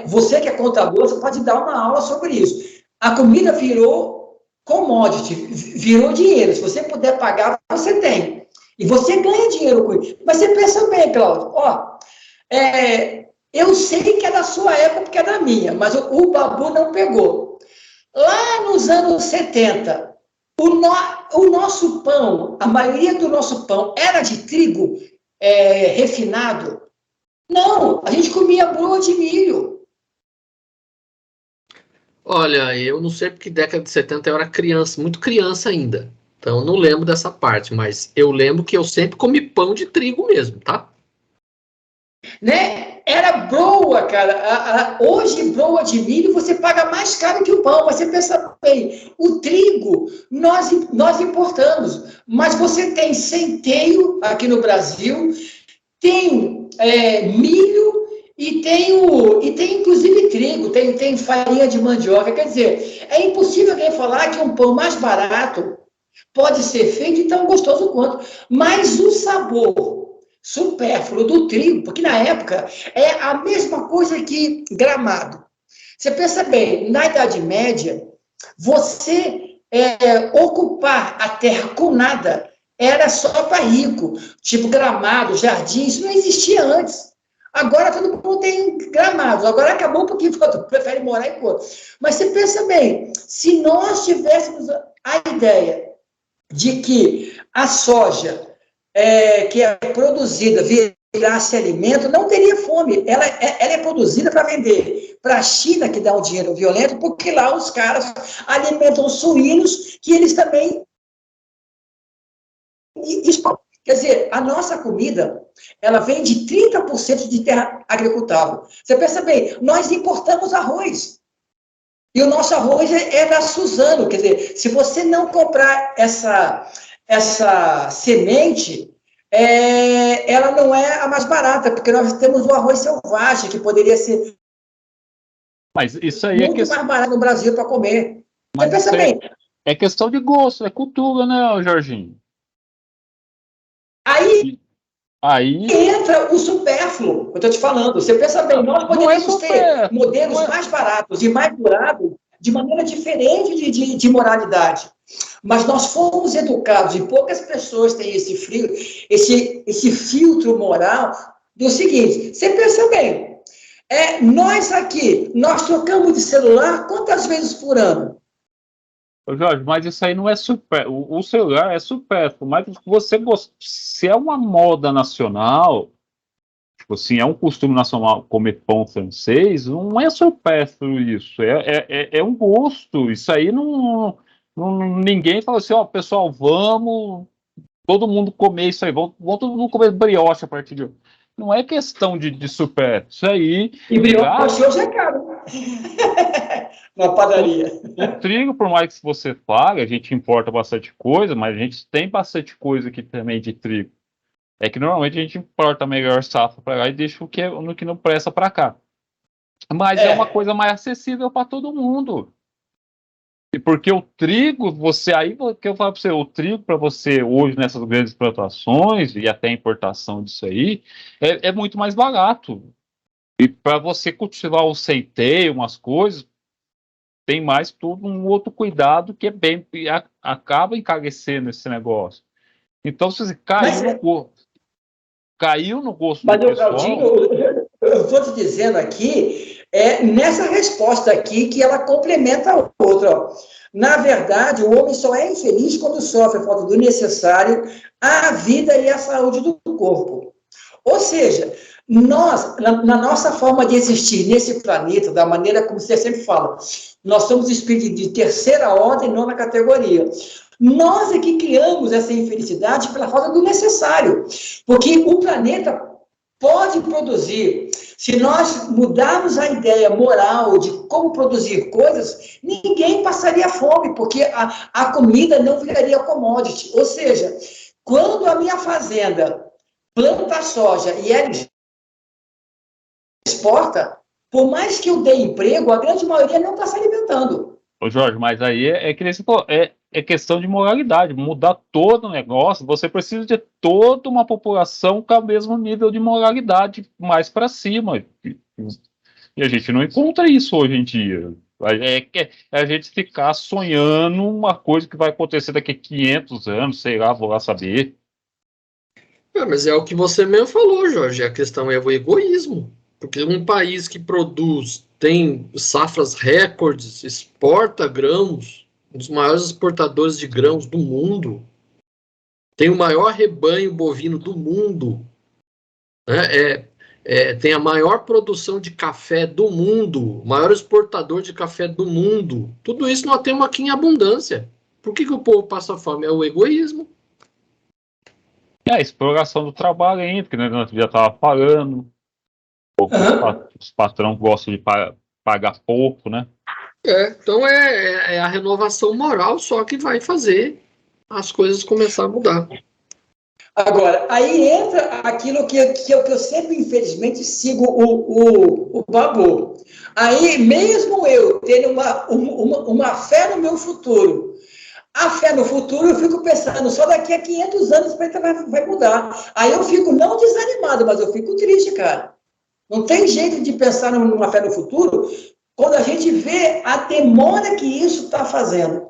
Você que é contador, você pode dar uma aula sobre isso. A comida virou commodity, virou dinheiro. Se você puder pagar, você tem. E você ganha dinheiro com isso. Mas você pensa bem, Cláudio, eu sei que é da sua época, porque é da minha, mas o Babu não pegou. Lá nos anos 70, o nosso pão, a maioria do nosso pão era de trigo refinado? Não, a gente comia broa de milho. Olha, eu não sei porque década de 70 eu era criança, muito criança ainda. Então eu não lembro dessa parte, mas eu lembro que eu sempre comi pão de trigo mesmo, tá? Né? Era broa, cara. Hoje, broa de milho, você paga mais caro que o pão, mas você pensa bem, o trigo nós importamos, mas você tem centeio aqui no Brasil, tem milho e tem inclusive trigo, tem farinha de mandioca. Quer dizer, é impossível alguém falar que um pão mais barato pode ser feito e tão gostoso quanto, mas o sabor supérfluo do trigo, porque na época é a mesma coisa que gramado. Você pensa bem, na Idade Média, você ocupar a terra com nada era só para rico, tipo gramado, jardim, isso não existia antes. Agora todo mundo tem gramados, agora acabou porque prefere morar em cor. Mas você pensa bem, se nós tivéssemos a ideia de que a soja que é produzida virasse alimento, não teria fome. Ela é produzida para vender para a China, que dá um dinheiro violento, porque lá os caras alimentam suínos que eles também exportam. Quer dizer, a nossa comida, ela vem de 30% de terra agricultável. Você pensa bem, nós importamos arroz. E o nosso arroz é da Suzano. Quer dizer, se você não comprar essa semente, ela não é a mais barata, porque nós temos o arroz selvagem, que poderia ser Mas isso aí Muito mais barato no Brasil para comer. Você mas pensa isso bem. é questão de gosto, é cultura, né, Jorginho? Aí Aí entra o supérfluo, eu estou te falando. Você pensa bem, nós não é poderíamos ter super, não modelos é, mais baratos e mais durados de maneira diferente de moralidade. Mas nós fomos educados, e poucas pessoas têm esse frio, esse filtro moral do seguinte: você pensa bem, nós aqui, nós trocamos de celular quantas vezes por ano? Ô, Jorge, mas isso aí não é super. O celular é supérfluo, mas você gosta. Se é uma moda nacional, tipo assim, é um costume nacional comer pão francês, não é supérfluo isso. É um gosto. Isso aí ninguém fala assim, ó, pessoal, vamos todo mundo comer isso aí, vamos todo mundo comer brioche a partir de hoje. Não é questão de supérfluo. Isso aí. E Gasta. brioche hoje é caro. Na padaria. O trigo, por mais que você fale, a gente importa bastante coisa, mas a gente tem bastante coisa aqui também de trigo. É que normalmente a gente importa a melhor safra para lá e deixa no que não presta para cá. Mas é uma coisa mais acessível para todo mundo. E porque o trigo, que eu falo para você, o trigo para você hoje nessas grandes plantações e até importação disso aí, é muito mais barato. E para você cultivar o centeio, umas coisas, tem mais tudo um outro cuidado que é bem acaba encarecendo esse negócio. Então, se você caiu no gosto do Mas, Claudinho, pessoal, eu estou te dizendo aqui, nessa resposta aqui que ela complementa a outra. Ó. Na verdade, o homem só é infeliz quando sofre a falta do necessário à vida e à saúde do corpo. Ou seja, nós, na nossa forma de existir nesse planeta, da maneira como você sempre fala, nós somos espíritos de terceira ordem, nona categoria. Nós é que criamos essa infelicidade pela falta do necessário. Porque o planeta pode produzir. Se nós mudarmos a ideia moral de como produzir coisas, ninguém passaria fome, porque a comida não viraria commodity. Ou seja, quando a minha fazenda planta soja e ela exporta, por mais que eu dê emprego, a grande maioria não está se alimentando. ô Jorge, mas aí que nem você falou, é questão de moralidade, mudar todo o negócio, você precisa de toda uma população com o mesmo nível de moralidade mais para cima. E a gente não encontra isso hoje em dia. É a gente ficar sonhando uma coisa que vai acontecer daqui a 500 anos, sei lá, vou lá saber. Mas é o que você mesmo falou, Jorge. A questão é o egoísmo. Porque um país que produz, tem safras recordes, exporta grãos, um dos maiores exportadores de grãos do mundo, tem o maior rebanho bovino do mundo, né? Tem a maior produção de café do mundo, o maior exportador de café do mundo. Tudo isso nós temos aqui em abundância. Por que o povo passa fome? É o egoísmo. É a exploração do trabalho ainda, porque nós já estava falando. Os patrões gostam de pagar pouco, né? Então é a renovação moral só que vai fazer as coisas começar a mudar. Agora, aí entra aquilo que eu sempre, infelizmente, sigo o Babu. Aí, mesmo eu tendo uma fé no meu futuro, a fé no futuro, eu fico pensando, só daqui a 500 anos vai mudar. Aí eu fico não desanimado, mas eu fico triste, cara. Não tem jeito de pensar numa fé no futuro quando a gente vê a demora que isso está fazendo.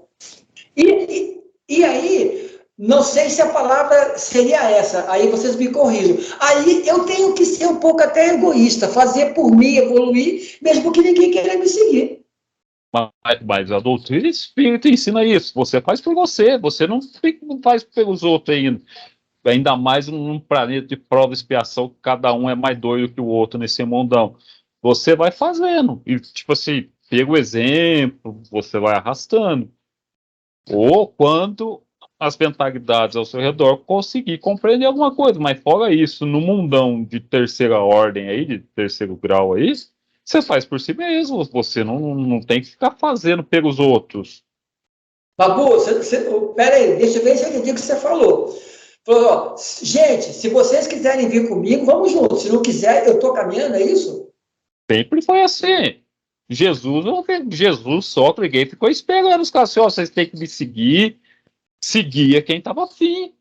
E aí, não sei se a palavra seria essa, aí vocês me corrijam. Aí eu tenho que ser um pouco até egoísta, fazer por mim evoluir, mesmo que ninguém queira me seguir. Mas a doutrina espírita ensina isso. Você faz por você não faz pelos outros ainda. Ainda mais num planeta de prova e expiação, que cada um é mais doido que o outro nesse mundão. Você vai fazendo. E, tipo assim, pega o exemplo, você vai arrastando. Ou quando as mentalidades ao seu redor conseguir compreender alguma coisa. Mas fora isso, no mundão de terceira ordem aí, de terceiro grau aí, você faz por si mesmo. Você não tem que ficar fazendo pelos outros. Babu, peraí, deixa eu ver se eu entendi o que você falou. Falou, ó, gente, se vocês quiserem vir comigo, vamos juntos. Se não quiser, eu estou caminhando, é isso? Sempre foi assim. Jesus só preguei e ficou esperando os caras assim, ó, vocês têm que me seguia quem estava afim.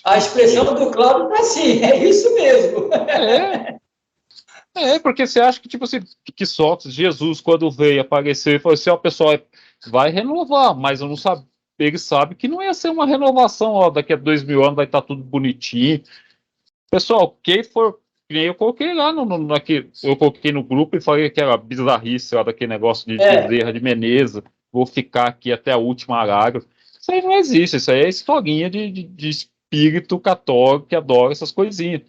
A expressão do Cláudio tá assim, é isso mesmo. Porque você acha que, tipo assim, que só Jesus, quando veio, apareceu e falou assim, ó, pessoal, vai renovar, mas eu não sabe, ele sabe que não ia ser uma renovação, ó, daqui a 2000 anos vai estar tudo bonitinho. Pessoal, quem for, que nem eu coloquei lá eu coloquei no grupo e falei que era bizarrice, ó, daquele negócio de Bezerra de Menezes, vou ficar aqui até a última arário. Isso aí não existe, isso aí é historinha de espírito católico que adora essas coisinhas.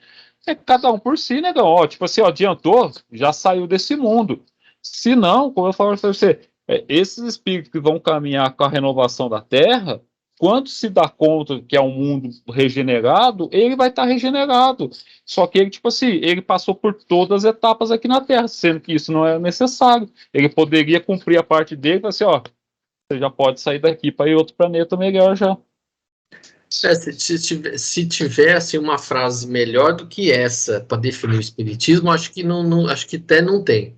É cada um por si, negão. Ó, tipo assim, ó, adiantou, já saiu desse mundo. Se não, como eu falo para você, esses espíritos que vão caminhar com a renovação da Terra, quando se dá conta que é um mundo regenerado, ele vai estar regenerado. Só que ele, tipo assim, ele passou por todas as etapas aqui na Terra, sendo que isso não é necessário. Ele poderia cumprir a parte dele e falar assim, ó, você já pode sair daqui para ir outro planeta melhor já. Se tivesse uma frase melhor do que essa para definir o espiritismo, acho que acho que até não tem.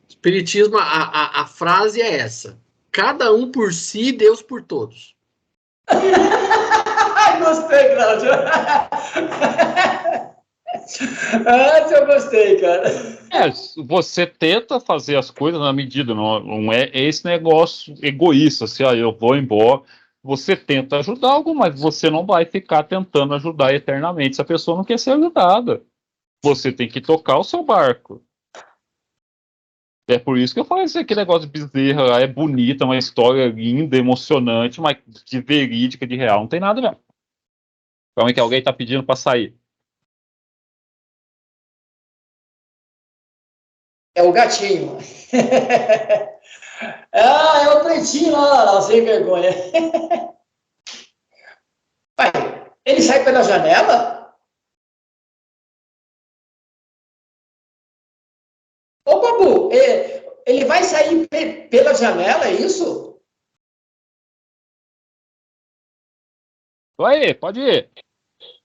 Espiritismo, a frase é essa: cada um por si, Deus por todos. Gostei, Cláudio. Eu gostei, cara. Você tenta fazer as coisas na medida, não é esse negócio egoísta, assim, ó, eu vou embora. Você tenta ajudar algo, mas você não vai ficar tentando ajudar eternamente se a pessoa não quer ser ajudada. Você tem que tocar o seu barco. É por isso que eu falei assim, aquele negócio de Bezerra é bonita, uma história linda, emocionante, mas de verídica, de real, não tem nada mesmo. Como é que alguém tá pedindo para sair? É o gatinho. É o pretinho lá, sem vergonha. Pai, ele sai pela janela? Ô, Babu, ele vai sair pela janela, é isso? Aí, pode ir.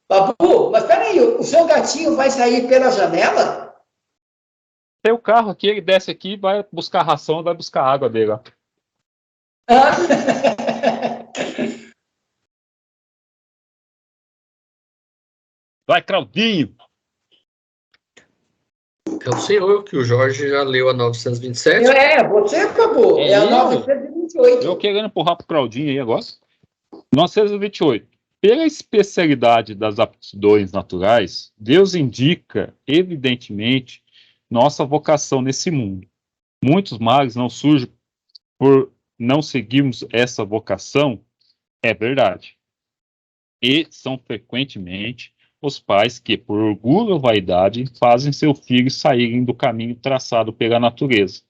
Babu, mas peraí, o seu gatinho vai sair pela janela? Tem o carro aqui, ele desce aqui, vai buscar ração, vai buscar água dele. Ó. Vai, Claudinho! É o senhor que o Jorge já leu a 927. Você acabou. É a 928. Eu querendo empurrar pro Claudinho aí agora. 928. Pela especialidade das aptidões naturais, Deus indica, evidentemente, nossa vocação nesse mundo. Muitos males não surgem por não seguirmos essa vocação, é verdade. E são frequentemente os pais que, por orgulho ou vaidade, fazem seus filhos saírem do caminho traçado pela natureza.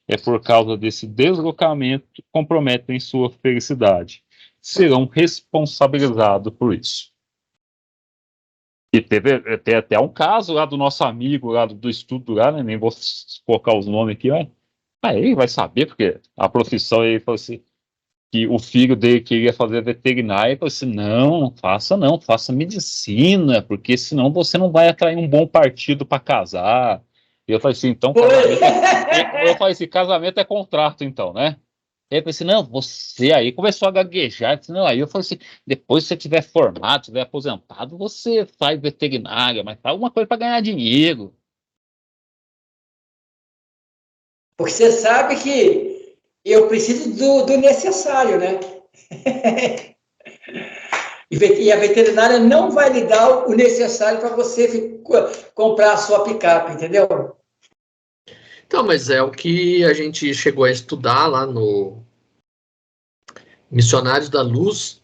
É por causa desse deslocamento que comprometem sua felicidade. Serão responsabilizados por isso. E tem até um caso lá do nosso amigo, lá do estudo lá, né? Nem vou colocar os nomes aqui, mas ele vai saber, porque a profissão, ele falou assim, que o filho dele queria fazer veterinária, e falou assim, não, faça medicina, porque senão você não vai atrair um bom partido para casar. E eu falei assim, então casamento é contrato, então, né? Ele falou assim, não, você aí começou a gaguejar, disse, não, aí eu falei assim, depois que você estiver formado, estiver aposentado, você faz veterinária, mas faz alguma coisa para ganhar dinheiro. Porque você sabe que eu preciso do necessário, né? E a veterinária não vai lhe dar o necessário para você comprar a sua picape, entendeu? Então, mas é o que a gente chegou a estudar lá no Missionários da Luz,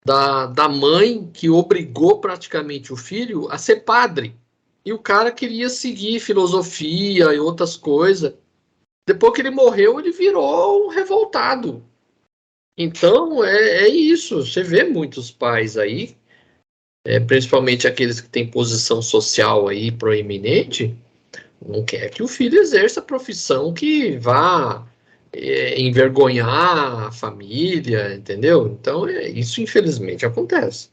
da mãe que obrigou praticamente o filho a ser padre. E o cara queria seguir filosofia e outras coisas. Depois que ele morreu, ele virou um revoltado. Então, é isso. Você vê muitos pais aí, principalmente aqueles que têm posição social aí proeminente, não quer que o filho exerça a profissão que vá envergonhar a família, entendeu? Então, isso infelizmente acontece.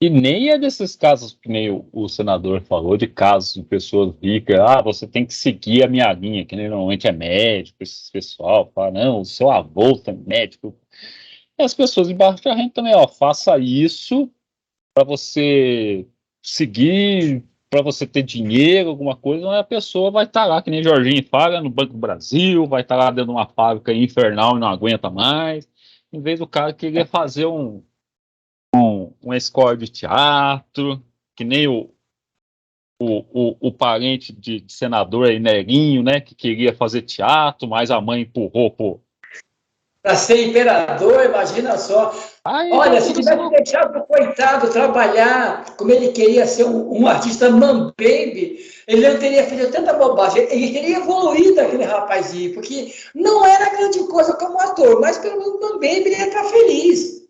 E nem é desses casos que nem o senador falou, de casos de pessoas ricas, você tem que seguir a minha linha, que nem normalmente é médico, esse pessoal fala, não, o seu avô é médico. E as pessoas de baixa renda também, faça isso para você seguir, para você ter dinheiro, alguma coisa, mas a pessoa vai estar lá, que nem Jorginho fala, no Banco do Brasil, vai estar lá dentro de uma fábrica infernal e não aguenta mais, em vez do cara querer fazer uma escola de teatro, que nem o parente de senador aí, Nerinho, né, que queria fazer teatro, mas a mãe empurrou. Para ser imperador, imagina só. Olha, se tivesse deixado o coitado trabalhar como ele queria ser um artista mambembe, ele não teria feito tanta bobagem. Ele teria evoluído aquele rapazinho, porque não era grande coisa como ator, mas pelo menos mambembe ele ia estar feliz.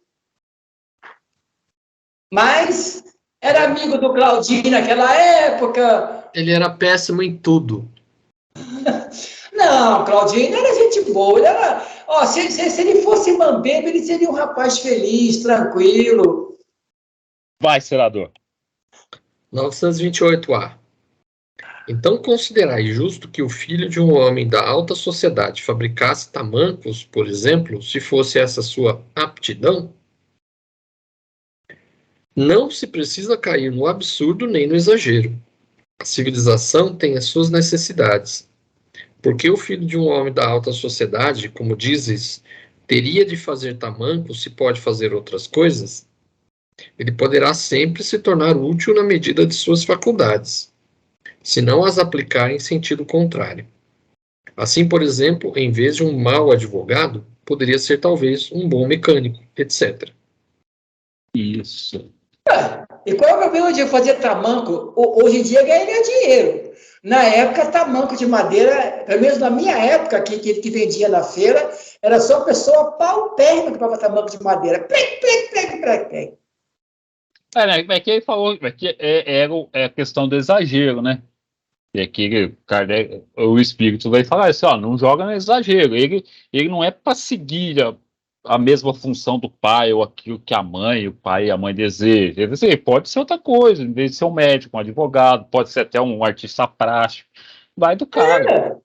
Mas era amigo do Claudinho naquela época. Ele era péssimo em tudo. Não, Claudinho era gente boa. Ele era, se ele fosse mambembe, ele seria um rapaz feliz, tranquilo. Vai, senador. 928A. Então considerai justo que o filho de um homem da alta sociedade fabricasse tamancos, por exemplo, se fosse essa sua aptidão? Não se precisa cair no absurdo nem no exagero. A civilização tem as suas necessidades. Porque o filho de um homem da alta sociedade, como dizes, teria de fazer tamanco se pode fazer outras coisas? Ele poderá sempre se tornar útil na medida de suas faculdades, se não as aplicar em sentido contrário. Assim, por exemplo, em vez de um mau advogado, poderia ser talvez um bom mecânico, etc. Isso. E qual é o problema de fazer tamanco? Hoje em dia ganha dinheiro. Na época, tamanco de madeira, pelo menos na minha época, que vendia na feira, era só pessoa paupérrima que comprava tamanco de madeira. Plec, plec, plec, plec, plec. É que ele falou que é a questão do exagero, né? E que o espírito vai falar assim, não joga no exagero. Ele não é para seguir a mesma função do pai ou aquilo que a mãe, o pai e a mãe desejam. Ele pode ser outra coisa, em vez de ser um médico, um advogado, pode ser até um artista plástico. Vai do cara.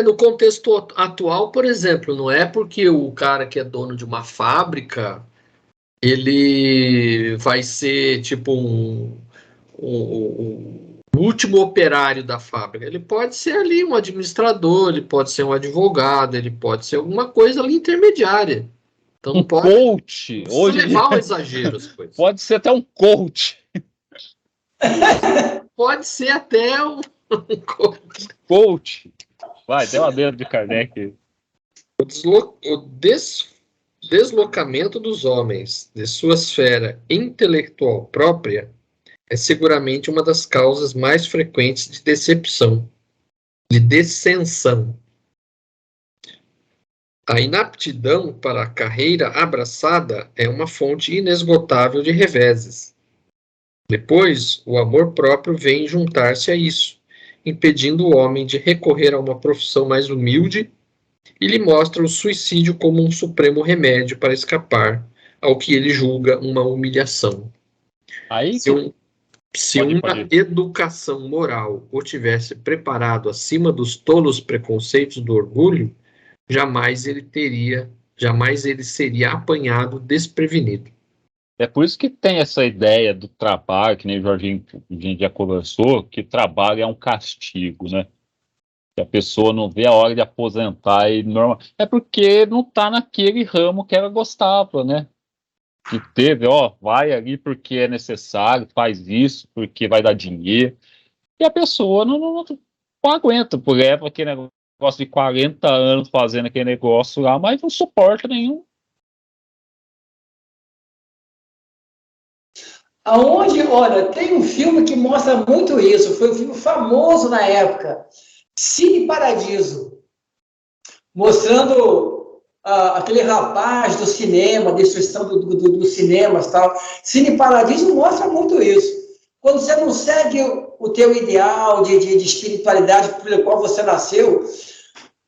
No contexto atual, por exemplo, não é porque o cara que é dono de uma fábrica, ele vai ser tipo o último operário da fábrica. Ele pode ser ali um administrador, ele pode ser um advogado, ele pode ser alguma coisa ali intermediária. Então pode coach. Hoje levar ao exagero as coisas. Pode ser até um coach. Pode ser até um coach. Coach. Vai, deu a dedo de Kardec. O deslocamento dos homens de sua esfera intelectual própria é seguramente uma das causas mais frequentes de decepção, de dissensão. A inaptidão para a carreira abraçada é uma fonte inesgotável de reveses. Depois, o amor próprio vem juntar-se a isso, impedindo o homem de recorrer a uma profissão mais humilde e lhe mostra o suicídio como um supremo remédio para escapar ao que ele julga uma humilhação. Se uma educação moral o tivesse preparado acima dos tolos preconceitos do orgulho, jamais ele seria apanhado desprevenido. É por isso que tem essa ideia do trabalho, que nem o Jorginho a gente já conversou, que trabalho é um castigo, né? Que a pessoa não vê a hora de aposentar e normal. É porque não está naquele ramo que ela gostava, né? Que teve, vai ali porque é necessário, faz isso porque vai dar dinheiro. E a pessoa não aguenta, por leva aquele negócio de 40 anos fazendo aquele negócio lá, mas não suporta nenhum. Olha, tem um filme que mostra muito isso, foi um filme famoso na época, Cine Paradiso, mostrando aquele rapaz do cinema, destruição dos cinemas e tal. Cine Paradiso mostra muito isso. Quando você não segue o teu ideal de espiritualidade pelo qual você nasceu,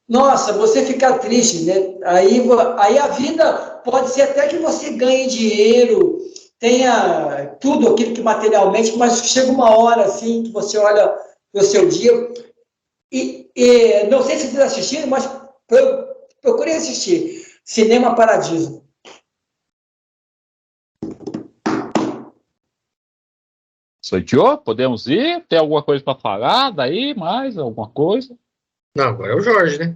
nossa, você fica triste, né? Aí a vida pode ser até que você ganhe dinheiro, tenha tudo aquilo que materialmente, mas chega uma hora assim que você olha no seu dia e não sei se vocês assistiram, mas procurem assistir Cinema Paradiso. Sorteou? Podemos ir? Tem alguma coisa para falar daí? Mais alguma coisa? Não, agora é o Jorge, né?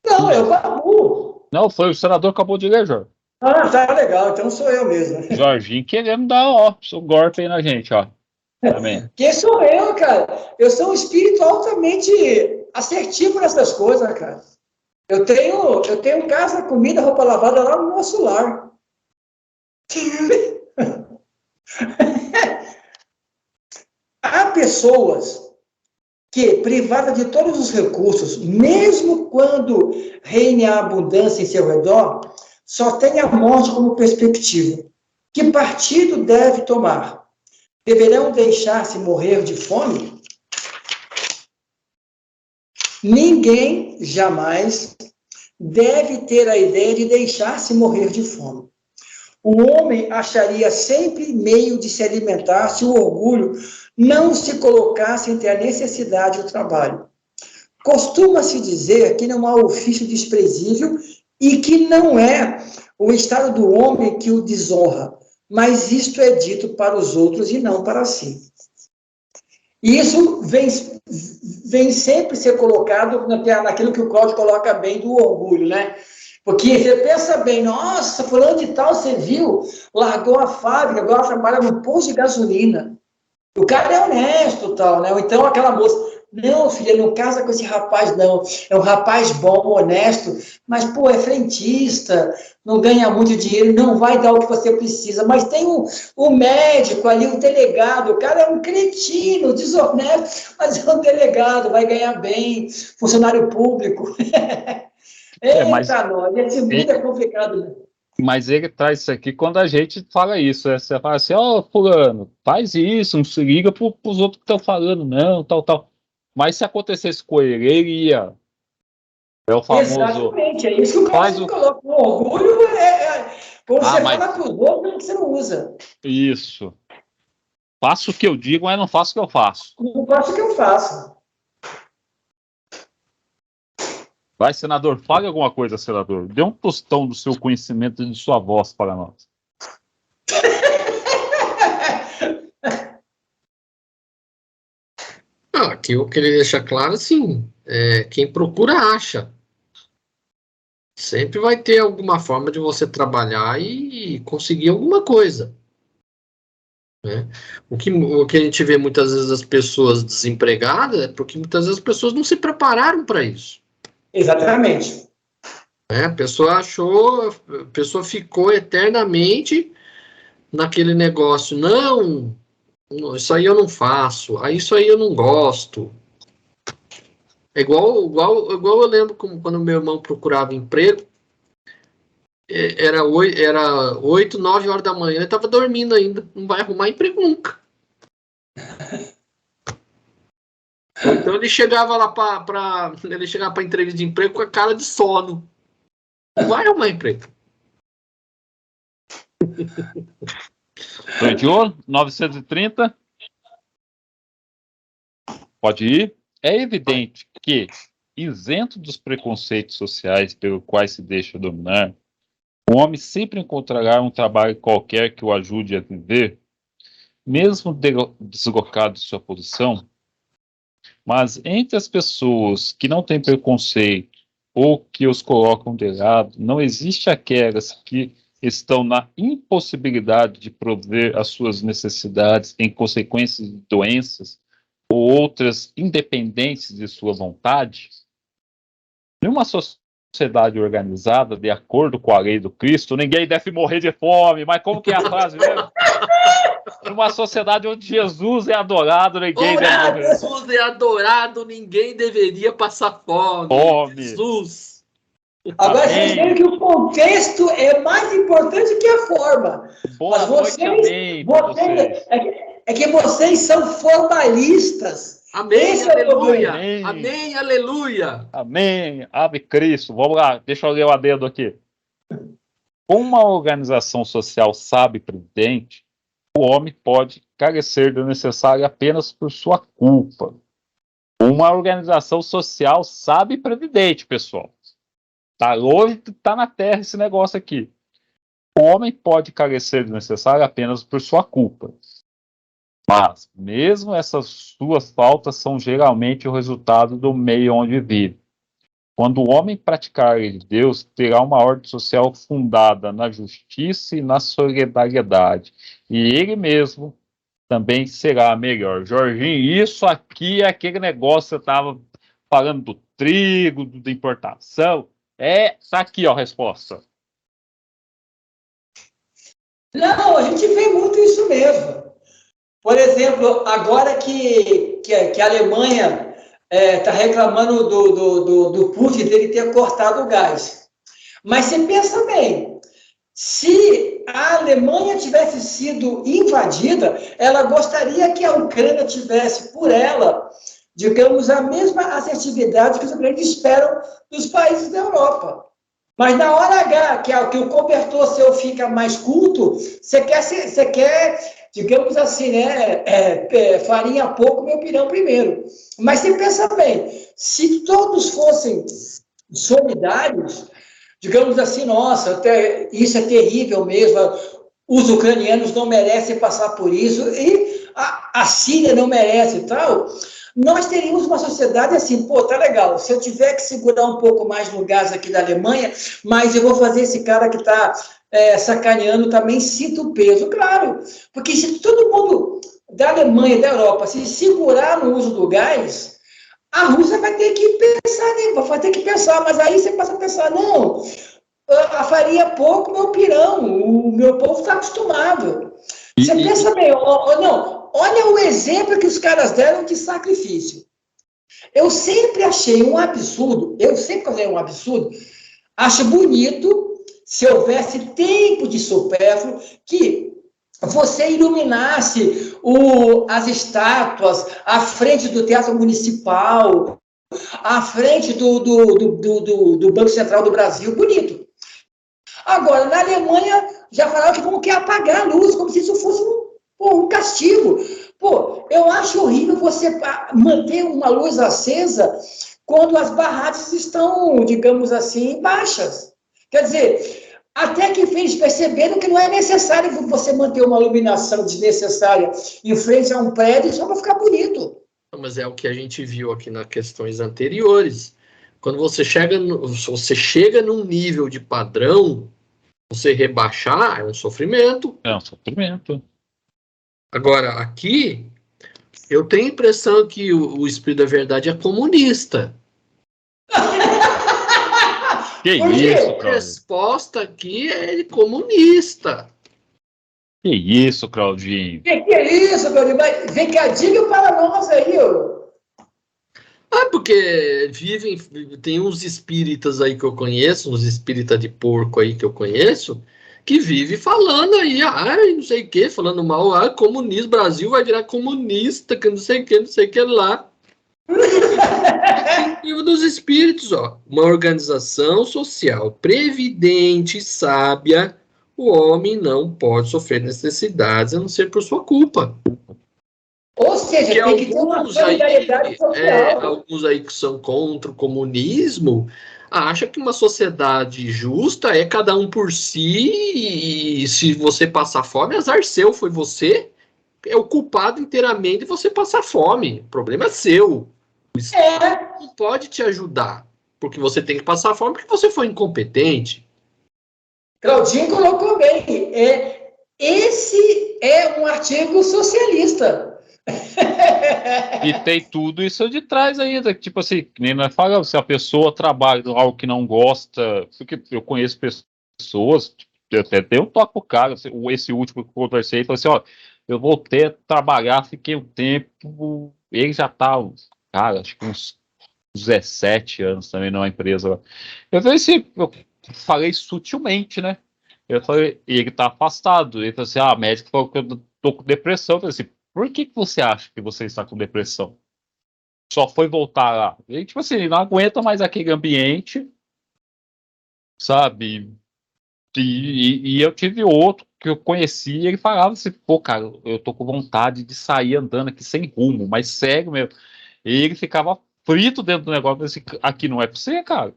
Não, é o Babu. Não, foi o senador que acabou de ler, Jorge. Ah, tá legal, então sou eu mesmo. Jorginho querendo dar, ó, o golpe aí na gente, ó. Amém. Quem sou eu, cara? Eu sou um espírito altamente assertivo nessas coisas, cara. Eu tenho casa, comida, roupa lavada lá no nosso lar. Há pessoas que, privadas de todos os recursos, mesmo quando reine a abundância em seu redor, só tem a morte como perspectiva. Que partido deve tomar? Deverão deixar-se morrer de fome? Ninguém jamais deve ter a ideia de deixar-se morrer de fome. O homem acharia sempre meio de se alimentar se o orgulho não se colocasse entre a necessidade e o trabalho. Costuma-se dizer que não há ofício desprezível e que não é o estado do homem que o desonra, mas isto é dito para os outros e não para si. E isso vem sempre ser colocado naquilo que o Cláudio coloca bem do orgulho, né? Porque você pensa bem, nossa, fulano de tal, você viu, largou a fábrica, agora trabalha no posto de gasolina. O cara é honesto, tal, né? Ou então aquela moça, não, filha, não casa com esse rapaz, não. É um rapaz bom, honesto, mas, pô, é frentista, não ganha muito dinheiro, não vai dar o que você precisa. Mas tem o médico ali, o delegado, o cara é um cretino, desonesto, mas é um delegado, vai ganhar bem, funcionário público. Eita, nós, esse mundo é complicado, né? Mas ele traz isso aqui quando a gente fala isso. Né? Você fala assim, ó, fulano, faz isso, não se liga pros outros que estão falando, não, tal. Mas se acontecesse com ele, ele ia. É o famoso. Exatamente, é isso que o Cláudio coloca. O orgulho quando você fala para os outros, você não usa. Isso. Faço o que eu digo, mas não faço o que eu faço. Não faço o que eu faço. Vai, senador, fale alguma coisa, senador. Dê um tostão do seu conhecimento e de sua voz para nós. Aqui eu queria deixar claro, assim, quem procura acha. Sempre vai ter alguma forma de você trabalhar e conseguir alguma coisa. Né? O que a gente vê muitas vezes as pessoas desempregadas é porque muitas vezes as pessoas não se prepararam para isso. Exatamente. A pessoa ficou eternamente naquele negócio, não, isso aí eu não faço, isso aí eu não gosto. É igual eu lembro quando meu irmão procurava emprego, era 8, 9 horas da manhã, ele estava dormindo ainda, não vai arrumar emprego nunca. Então ele chegava lá para entrevista de emprego com a cara de sono. Não vai arrumar emprego. Sorteou? 930? Pode ir? É evidente que, isento dos preconceitos sociais pelos quais se deixa dominar, o homem sempre encontrará um trabalho qualquer que o ajude a viver, mesmo deslocado de sua posição. Mas entre as pessoas que não têm preconceito ou que os colocam de lado, não existe aquelas que estão na impossibilidade de prover as suas necessidades em consequência de doenças ou outras independentes de sua vontade. Numa sociedade organizada, de acordo com a lei do Cristo, ninguém deve morrer de fome. Mas como que é a frase mesmo? Numa sociedade onde Jesus é adorado, ninguém deve morrer. Jesus é adorado, ninguém deveria passar fome. Jesus. Agora vocês veem que o contexto é mais importante que a forma. Boa noite, amém. É que vocês são formalistas. Amém, Esse aleluia. Amém, aleluia. Amém, ave Cristo. Vamos lá, deixa eu ler o adendo aqui. Com uma organização social sábia e previdente, o homem pode carecer do necessário apenas por sua culpa. Uma organização social sábia e previdente, pessoal. Tá longe, tá na terra esse negócio aqui. O homem pode carecer do necessário apenas por sua culpa. Mas, mesmo essas suas faltas são geralmente o resultado do meio onde vive. Quando o homem praticar a lei de Deus, terá uma ordem social fundada na justiça e na solidariedade. E ele mesmo também será melhor. Jorginho, isso aqui é aquele negócio que eu estava falando do trigo, da importação. Tá aqui, ó, a resposta. Não, a gente vê muito isso mesmo. Por exemplo, agora que a Alemanha está reclamando do Putin dele ter cortado o gás. Mas você pensa bem, se a Alemanha tivesse sido invadida, ela gostaria que a Ucrânia tivesse, por ela, digamos, a mesma assertividade que os ucranianos esperam dos países da Europa. Mas na hora H, que o cobertor seu fica mais culto, você quer, digamos assim, né, farinha pouco, meu pirão primeiro. Mas você pensa bem, se todos fossem solidários, digamos assim, nossa, isso é terrível mesmo, os ucranianos não merecem passar por isso, e a Síria não merece e tal, nós teríamos uma sociedade assim, pô, tá legal, se eu tiver que segurar um pouco mais no gás aqui da Alemanha, mas eu vou fazer esse cara que está sacaneando também sinta o peso, claro, porque se todo mundo da Alemanha e da Europa se segurar no uso do gás, a Rússia vai ter que pensar, né? Vai ter que pensar, mas aí você passa a pensar, não, a farinha é pouco, meu pirão, o meu povo está acostumado. Você pensa bem, não, olha o exemplo que os caras deram de sacrifício. Eu sempre achei um absurdo, acho bonito, se houvesse tempo de supérfluo, que você iluminasse as estátuas à frente do Teatro Municipal, à frente do Banco Central do Brasil, bonito. Agora, na Alemanha, já falaram que vão querer apagar a luz, como se isso fosse um castigo. Pô, eu acho horrível você manter uma luz acesa quando as barragens estão, digamos assim, baixas. Quer dizer, até que eles perceberam que não é necessário você manter uma iluminação desnecessária em frente a um prédio só para ficar bonito. Mas é o que a gente viu aqui nas questões anteriores. Quando você chega num nível de padrão, você rebaixar é um sofrimento. É um sofrimento. Agora, aqui, eu tenho a impressão que o Espírito da Verdade é comunista. Que isso, A resposta aqui é ele comunista. Que isso, Claudinho? Que é isso, Claudinho? Mas vem cá, diga para nós aí, ó. Porque tem uns espíritas aí que eu conheço, uns espíritas de porco aí que eu conheço, que vive falando aí, não sei o que, falando mal, comunismo, Brasil vai virar comunista, que não sei o que lá. Livro dos Espíritos, ó, uma organização social previdente e sábia, o homem não pode sofrer necessidades a não ser por sua culpa. Ou seja, que tem que ter uma solidariedade social. Alguns aí que são contra o comunismo acham que uma sociedade justa é cada um por si e se você passar fome, azar seu, foi você é o culpado inteiramente de você passar fome. O problema é seu. O Estado não pode te ajudar, porque você tem que passar fome porque você foi incompetente. Claudinho colocou bem. Esse é um artigo socialista. E tem tudo isso de trás ainda, tipo assim, nem nós falamos, se a pessoa trabalha em algo que não gosta, porque eu conheço pessoas, eu até dei um toque pro cara, esse último que eu conversei, falou assim, ó, eu voltei a trabalhar, fiquei um tempo, ele já tá, cara, acho que uns 17 anos também numa empresa. Eu falei assim, eu falei sutilmente, né? Eu falei, ele tá afastado. Ele falou assim, a médica falou que eu tô com depressão. Eu falei assim, por que você acha que você está com depressão? Só foi voltar lá. Ele, tipo assim, não aguenta mais aquele ambiente, sabe? E eu tive outro que eu conheci e ele falava assim, pô, cara, eu tô com vontade de sair andando aqui sem rumo, mas sério mesmo. E ele ficava frito dentro do negócio, assim, aqui não é pra você, cara.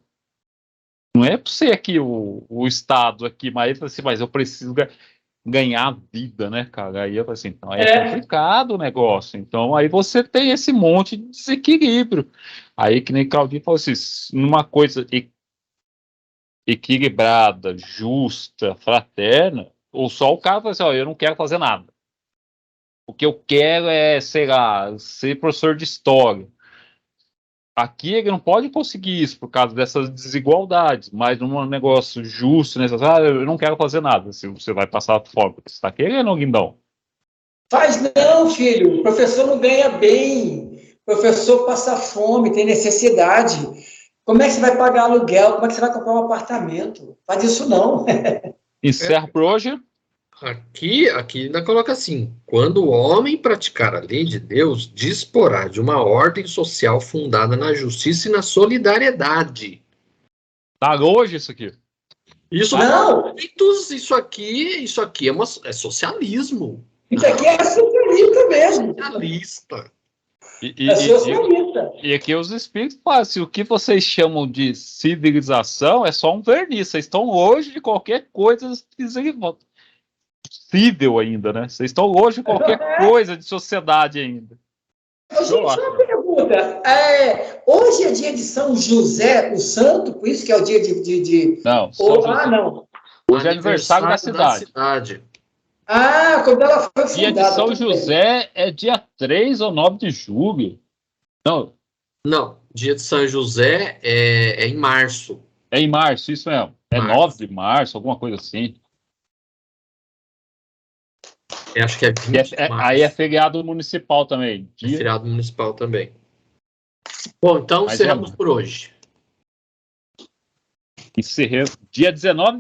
Não é pra você aqui o estado aqui, mas assim, mas eu preciso ganhar a vida, né, cara? Aí eu falei assim, então é complicado o negócio. Então aí você tem esse monte de desequilíbrio. Aí que nem Claudinho falou assim, numa coisa equilibrada, justa, fraterna, ou só o cara fala assim, ó, eu não quero fazer nada. O que eu quero é, sei lá, ser professor de história. Aqui ele não pode conseguir isso por causa dessas desigualdades, mas num negócio justo, necessário, eu não quero fazer nada. Se você vai passar fome, você está querendo, Guindão? Faz não, filho. O professor não ganha bem. O professor passa fome, tem necessidade. Como é que você vai pagar aluguel? Como é que você vai comprar um apartamento? Faz isso não. Encerro por hoje. Aqui ainda coloca assim: quando o homem praticar a lei de Deus, disporá de uma ordem social fundada na justiça e na solidariedade. Tá hoje isso aqui. Isso Não, isso aqui é socialismo. isso aqui é socialista mesmo. Socialista. É socialista. E aqui os espíritos falam assim, o que vocês chamam de civilização é só um verniz. Vocês estão longe de qualquer coisa civil ainda, né? Vocês estão longe de qualquer coisa de sociedade ainda. Gente, só uma pergunta. Hoje é dia de São José, o Santo, por isso que é o dia de... Não, não. Hoje é aniversário da cidade. Quando ela foi fundada. Dia de São José é dia 3 ou 9 de julho. Não, dia de São José é em março. É em março, isso mesmo. É 9 de março, alguma coisa assim. Acho que é 20 de março. Aí é feriado municipal também. É feriado municipal também. Bom, então encerramos por hoje. Encerramos. Dia 19